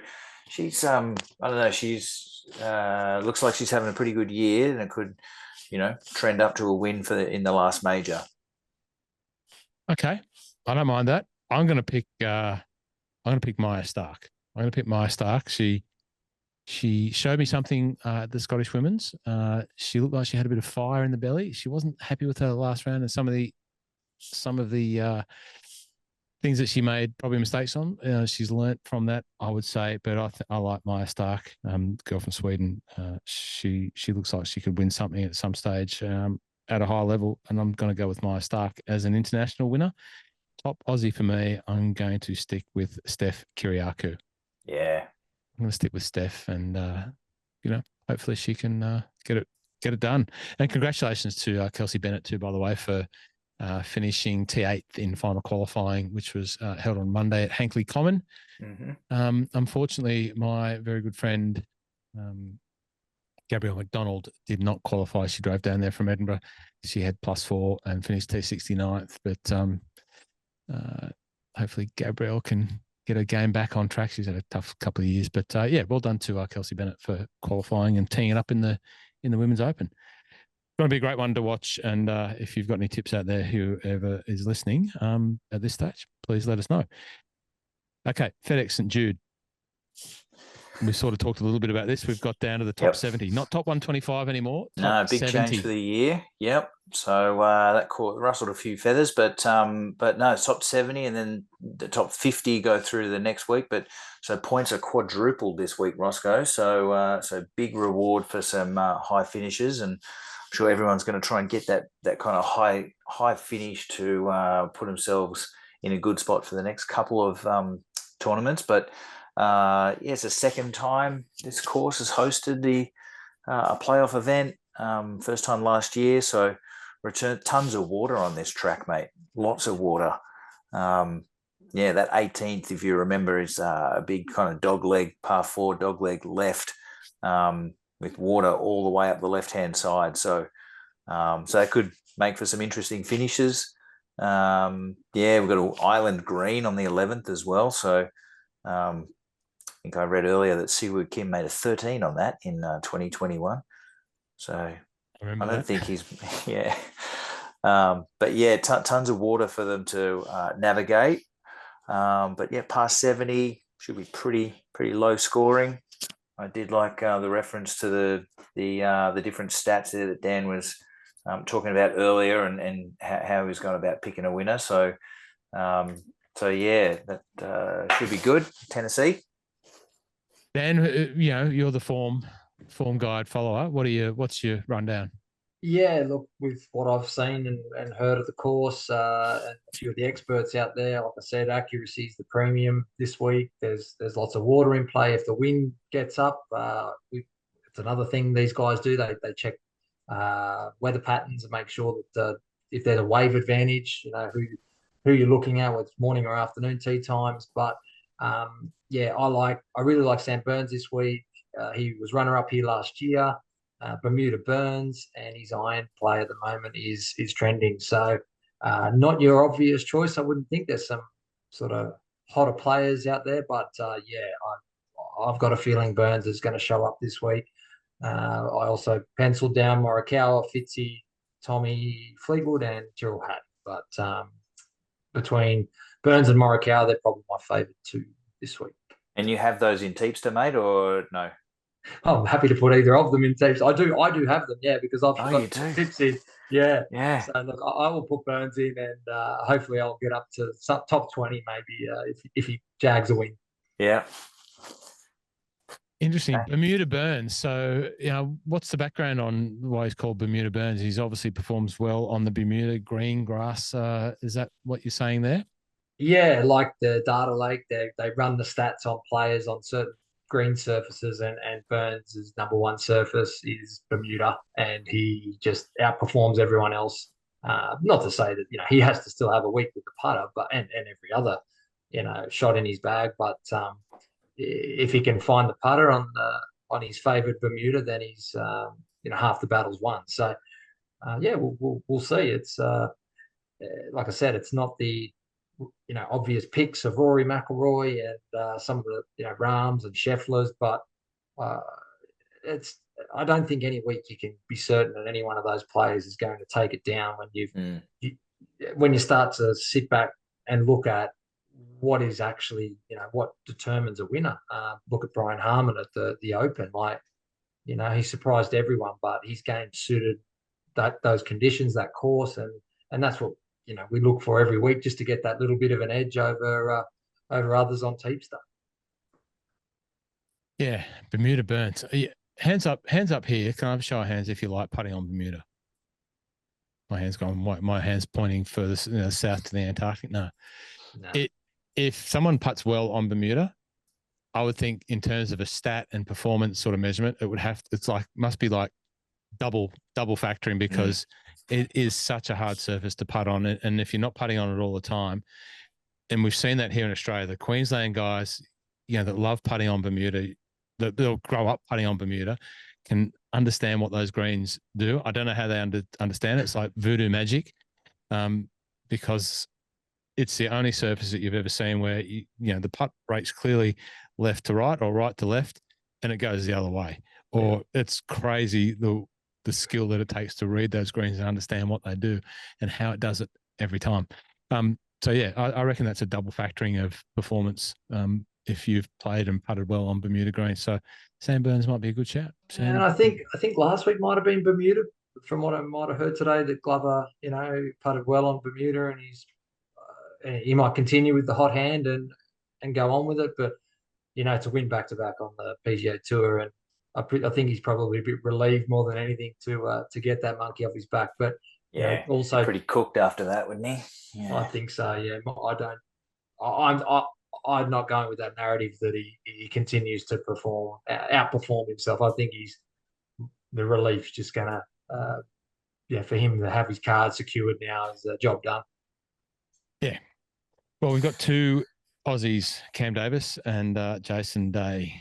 she's I don't know. She's looks like she's having a pretty good year, and it could trend up to a win in the last major. Okay, I don't mind that. I'm going to pick. I'm going to pick Maya Stark. I'm going to pick Maya Stark. She showed me something at the Scottish Women's. She looked like she had a bit of fire in the belly. She wasn't happy with her last round, and some of the things that she made probably mistakes on. She's learnt from that, I would say. But I like Maya Stark, girl from Sweden. She looks like she could win something at some stage at a high level, and I'm going to go with Maya Stark as an international winner. Top Aussie for me. I'm going to stick with Steph Kyriakou. Yeah, I'm going to stick with Steph, and hopefully she can get it done. And congratulations to Kelsey Bennett too, by the way, for finishing T8th in final qualifying, which was held on Monday at Hankley Common. Mm-hmm. Unfortunately, my very good friend Gabrielle McDonald did not qualify. She drove down there from Edinburgh. She had +4 and finished T69th, but hopefully Gabrielle can get her game back on track. She's had a tough couple of years, but well done to Kelsey Bennett for qualifying and teeing it up in the Women's Open. It's going to be a great one to watch. And if you've got any tips out there, whoever is listening at this stage, please let us know. Okay, FedEx St. Jude. We sort of talked a little bit about this. We've got down to the top 70, not top 125 anymore. No, big 70. change for the year. Yep. So that rustled a few feathers, but no, top 70, and then the top 50 go through to the next week. But so points are quadrupled this week, Rossco. So big reward for some high finishes, and I'm sure everyone's going to try and get that kind of high finish to put themselves in a good spot for the next couple of tournaments. But it's the second time this course has hosted a playoff event. First time last year, so tons of water on this track, mate. Lots of water. That 18th, if you remember, is a big kind of par 4 dogleg left, with water all the way up the left-hand side. So that could make for some interesting finishes. We've got an island green on the 11th as well. So I think I read earlier that Siwoo Kim made a 13 on that in 2021. So I don't think he's tons of water for them to navigate. Past 70 should be pretty low scoring. I did like the reference to the different stats there that Dan was talking about earlier, and how he was going about picking a winner. So that should be good. Tennessee. Dan, you're the form guide follower. What's your rundown? Yeah, look, with what I've seen and heard of the course, and a few of the experts out there, like I said, accuracy is the premium this week. There's lots of water in play. If the wind gets up, it's another thing these guys do. They check weather patterns and make sure that if there's a wave advantage, who you're looking at, whether it's morning or afternoon tee times. But I really like Sam Burns this week. He was runner-up here last year. Bermuda Burns, and his iron play at the moment is trending. So not your obvious choice. I wouldn't think. There's some sort of hotter players out there, but I've got a feeling Burns is going to show up this week. I also penciled down Morikawa, Fitzy, Tommy Fleetwood, and Tyrrell Hatton. But between Burns and Morikawa, they're probably my favourite two this week. And you have those in Teepster, mate, or no? I'm happy to put either of them in tips. I do have them, because I've got tips in. Yeah. So look, I will put Burns in, and hopefully I'll get up to top 20 maybe if he jags a win. Yeah. Interesting. Okay. Bermuda Burns. So, what's the background on why he's called Bermuda Burns? He's obviously performs well on the Bermuda green grass. Is that what you're saying there? Yeah, like the data lake, they run the stats on players on certain green surfaces, and Burns' number one surface is Bermuda, and he just outperforms everyone else. Not to say that he has to still have a week with the putter, but and every other shot in his bag. But if he can find the putter on his favoured Bermuda, then he's half the battle's won. So we'll see. It's like I said, it's not the obvious picks of Rory McIlroy and some of the Rahms and Schefflers, but I don't think any week you can be certain that any one of those players is going to take it down when when you start to sit back and look at what is actually, what determines a winner. Look at Brian Harmon at the Open. Like, he surprised everyone, but his game suited those conditions, that course, and that's what we look for every week, just to get that little bit of an edge over others on Teepster. Yeah, Bermuda Burns. Hands up here. Can I have a show of hands if you like putting on Bermuda? My hand's gone. My hand's pointing further south to the Antarctic. No. If someone puts well on Bermuda, I would think in terms of a stat and performance sort of measurement, must be like double factoring, because it is such a hard surface to putt on. And if you're not putting on it all the time, and we've seen that here in Australia, the Queensland guys, that love putting on Bermuda, that they'll grow up putting on Bermuda, can understand what those greens do. I don't know how they understand it. It's like voodoo magic, because it's the only surface that you've ever seen where the putt rates clearly left to right or right to left, and it goes the other way. Or it's crazy the skill that it takes to read those greens and understand what they do and how it does it every time. So yeah, I reckon that's a double factoring of performance if you've played and putted well on Bermuda greens. So Sam Burns might be a good shout. And I think last week might have been Bermuda, from what I might have heard today, that Glover, putted well on Bermuda, and he might continue with the hot hand and go on with it. But to win back to back on the PGA Tour, and I think he's probably a bit relieved more than anything to get that monkey off his back. But also pretty cooked after that, wouldn't he? Yeah. I think so. Yeah, I'm not going with that narrative that he continues to outperform himself. I think the relief's just gonna for him to have his card secured now is a job done. Yeah. Well, we've got two Aussies, Cam Davis and Jason Day.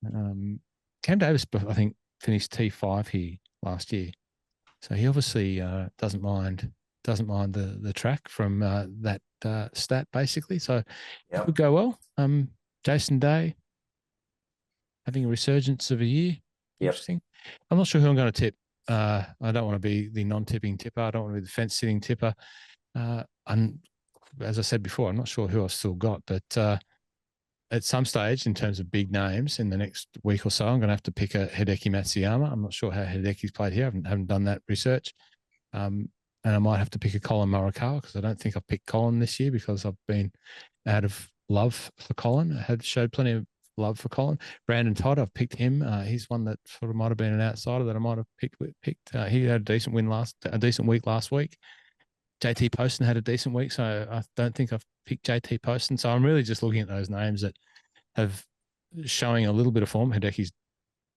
Cam Davis, I think, finished T5 here last year, so he obviously doesn't mind the track from that stat, basically. So it would go well. Jason Day having a resurgence of a year. Interesting. I'm not sure who I'm going to tip. I don't want to be the non-tipping tipper. I don't want to be the fence-sitting tipper. And as I said before, I'm not sure who I've still got, but at some stage, in terms of big names, in the next week or so, I'm going to have to pick a Hideki Matsuyama. I'm not sure how Hideki's played here. I haven't done that research. And I might have to pick a Colin Morikawa, because I don't think I've picked Colin this year, because I've been out of love for Colin. I had showed plenty of love for Colin. Brandon Todd, I've picked him. He's one that sort of might have been an outsider that I might have picked. He had a decent week last week. JT Poston had a decent week, so I don't think I've picked JT Poston. So I'm really just looking at those names that have showing a little bit of form. Hideki's,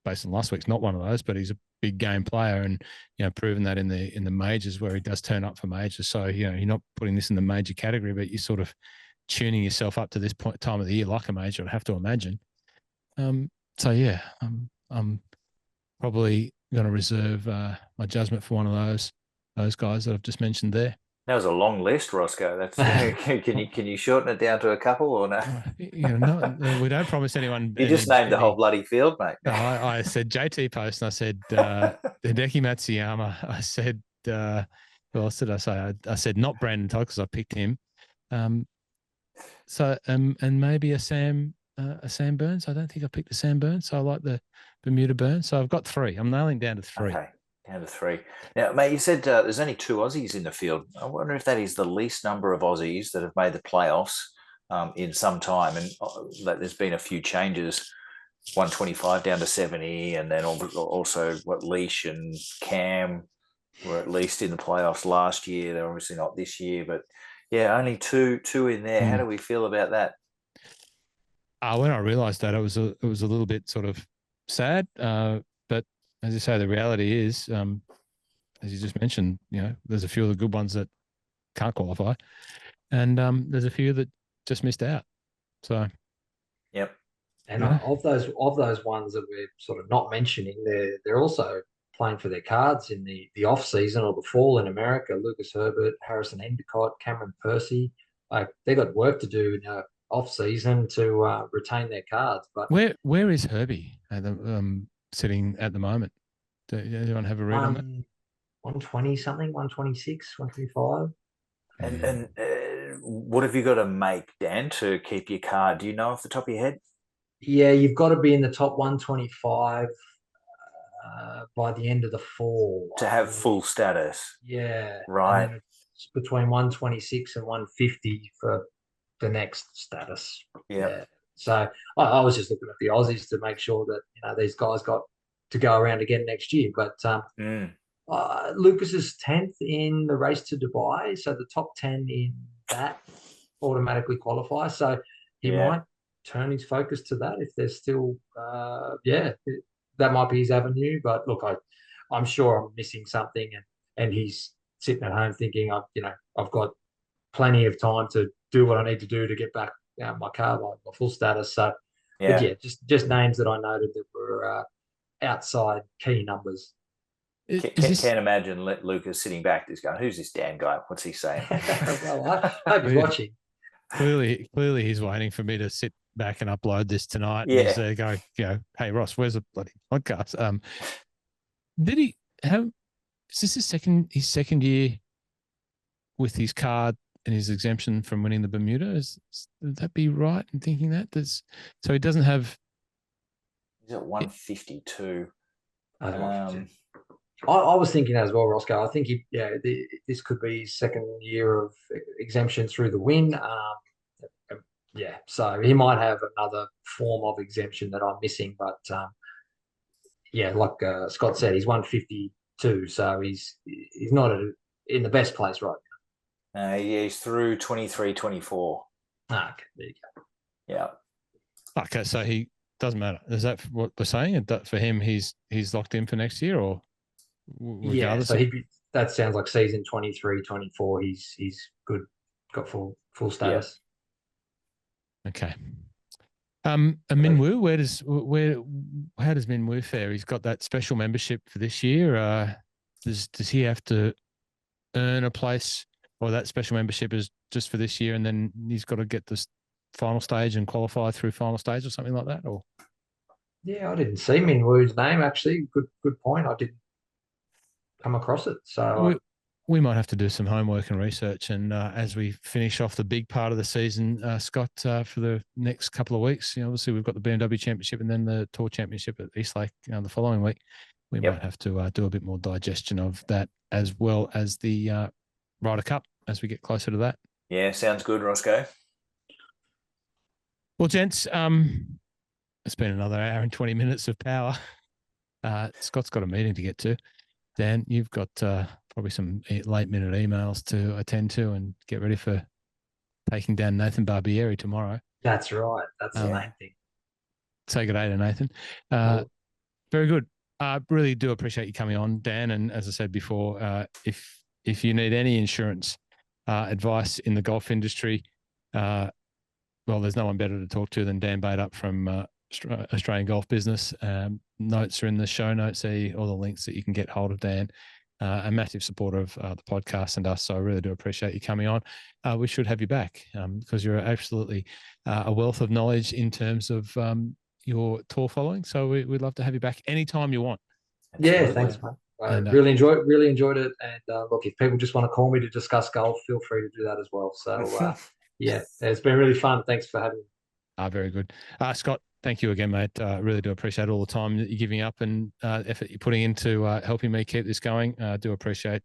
based on last week's, not one of those, but he's a big game player, and proven that in the majors, where he does turn up for majors. So you're not putting this in the major category, but you're sort of tuning yourself up to this time of the year like a major, I'd have to imagine. So yeah, I'm probably going to reserve my judgment for one of those guys that I've just mentioned there. That was a long list, Rossco. That's can you shorten it down to a couple or no? No, we don't promise anyone. You just named the whole bloody field, mate. No, I said JT Post, and I said Hideki Matsuyama. I said who else did I say? I said not Brandon Todd, because I picked him. So and maybe a Sam Burns. I don't think I picked a Sam Burns, so I like the Bermuda Burns. So I've got three. I'm nailing down to three. Okay. Down to three. Now, mate, you said there's only two Aussies in the field. I wonder if that is the least number of Aussies that have made the playoffs in some time. And there's been a few changes, 125 down to 70, and then also Leash and Cam were at least in the playoffs last year. They're obviously not this year, but yeah, only two in there. How do we feel about that? When I realised that, it was a little bit sort of sad, but as you say, the reality is, as you just mentioned, there's a few of the good ones that can't qualify, and there's a few that just missed out. So, yep. And of those ones that we're sort of not mentioning, they're also playing for their cards in the off season or the fall in America. Lucas Herbert, Harrison Endicott, Cameron Percy, they got work to do in off season to retain their cards. But where is Herbie sitting at the moment? Do anyone have a read on that? 120 something, 126, 125. And what have you got to make, Dan, to keep your card? Do you know off the top of your head? Yeah, you've got to be in the top 125 by the end of the fall. To I have believe. full status. Yeah. Right. And then it's between 126 and 150 for the next status. Yep. Yeah. So I was just looking at the Aussies to make sure that these guys got to go around again next year. But Lucas is 10th in the race to Dubai, so the top 10 in that automatically qualify. So he might turn his focus to that if there's still, that might be his avenue. But look, I'm sure I'm missing something, and he's sitting at home thinking, I've got plenty of time to do what I need to do to get back my car, my full status. So, but yeah, just names that I noted that were outside key numbers. Can't imagine Lucas sitting back just going, "Who's this Dan guy? What's he saying?" Well, I hope he's watching. Clearly, he's waiting for me to sit back and upload this tonight. Yeah. And he's there going, hey Ross, where's the bloody podcast? Did he have? Is this his second year with his card and his exemption from winning the Bermuda? Would that be right in thinking that? So he doesn't have. He's at 152. I was thinking that as well, Rossco. I think this could be his second year of exemption through the win. So he might have another form of exemption that I'm missing. But like Scott said, he's 152, so he's not in the best place right now. He's through 23, 24. Okay, there you go. Yeah. Okay, so he doesn't matter. Is that what we're saying? That for him, he's locked in for next year, or? Yeah, so that sounds like season 23, 24. He's good, got full status. Yeah. Okay. And Minwoo, how does Minwoo fare? He's got that special membership for this year. Does he have to earn a place, or that special membership is just for this year, and then he's got to get this final stage and qualify through final stage or something like that? Or yeah, I didn't see Minwoo's name actually. Good point. I didn't come across it. So we might have to do some homework and research. And as we finish off the big part of the season, Scott, for the next couple of weeks, obviously we've got the BMW Championship and then the Tour Championship at Eastlake the following week. We might have to do a bit more digestion of that, as well as the Ryder Cup as we get closer to that. Yeah, sounds good, Rossco. Well, gents, it's been another hour and 20 minutes of power. Scott's got a meeting to get to. Dan, you've got probably some late-minute emails to attend to and get ready for taking down Nathan Barbieri tomorrow. That's right. That's the main thing. Say good day to Nathan. Very good. Really do appreciate you coming on, Dan. And as I said before, if you need any insurance advice in the golf industry, well, there's no one better to talk to than Dan Bateup from Australian Golf Business. Notes are in the show notes, all the links that you can get hold of Dan. A massive supporter of the podcast and us, so I really do appreciate you coming on. We should have you back because you're absolutely a wealth of knowledge in terms of your tour following. So we'd love to have you back anytime you want. Absolutely. Yeah, thanks, mate. I really enjoyed it. And look, if people just want to call me to discuss golf, feel free to do that as well. So yeah, it's been really fun. Thanks for having me. Very good. Scott, thank you again, mate. Really do appreciate all the time that you're giving up and effort you're putting into helping me keep this going. I do appreciate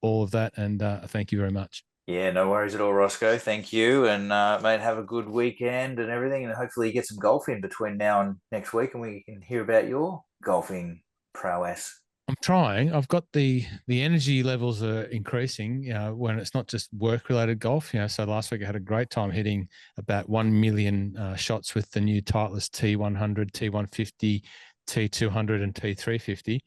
all of that, and thank you very much. Yeah, no worries at all, Rossco. Thank you. And, mate, have a good weekend and everything, and hopefully you get some golf in between now and next week, and we can hear about your golfing prowess. I'm trying. I've got the energy levels are increasing, when it's not just work-related golf. So last week I had a great time hitting about 1 million shots with the new Titleist T100, T150, T200 and T350.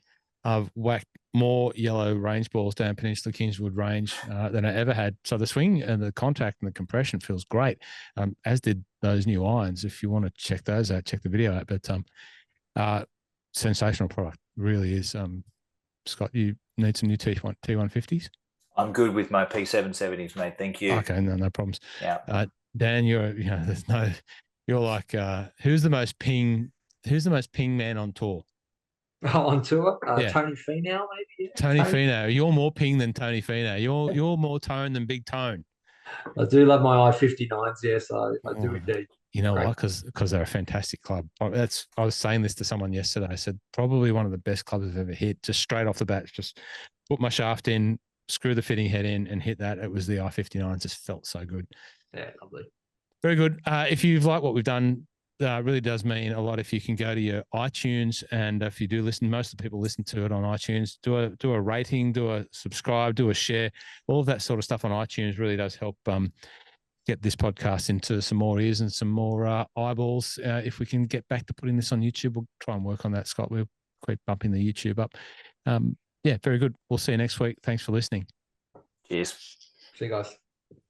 I've whacked more yellow range balls down Peninsula Kingswood Range than I ever had. So the swing and the contact and the compression feels great, as did those new irons. If you want to check those out, check the video out. But sensational product, really is. Scott, you need some new T150s? I'm good with my P770s, mate. Thank you. Okay, no problems. Yeah. Dan, you're like who's the most ping man on tour? On tour? Tony Finau, maybe? Yeah. Tony Finau. You're more ping than Tony Finau. You're more tone than Big Tone. I do love my I-59s. Yes, I do Oh, indeed. you know Great. what? Because they're a fantastic club. I was saying this to someone yesterday. I said probably one of the best clubs I've ever hit. Just straight off the bat, just put my shaft in, screw the fitting head in, and hit that. It was the I-59. Just felt so good. Yeah, lovely. Very good. If you've liked what we've done, really does mean a lot if you can go to your iTunes, and if you do listen, most of the people listen to it on iTunes. Do a rating, do a subscribe, do a share. All of that sort of stuff on iTunes really does help get this podcast into some more ears and some more eyeballs. If we can get back to putting this on YouTube, we'll try and work on that, Scott. We'll keep bumping the YouTube up. Yeah, very good. We'll see you next week. Thanks for listening. Cheers. See you guys.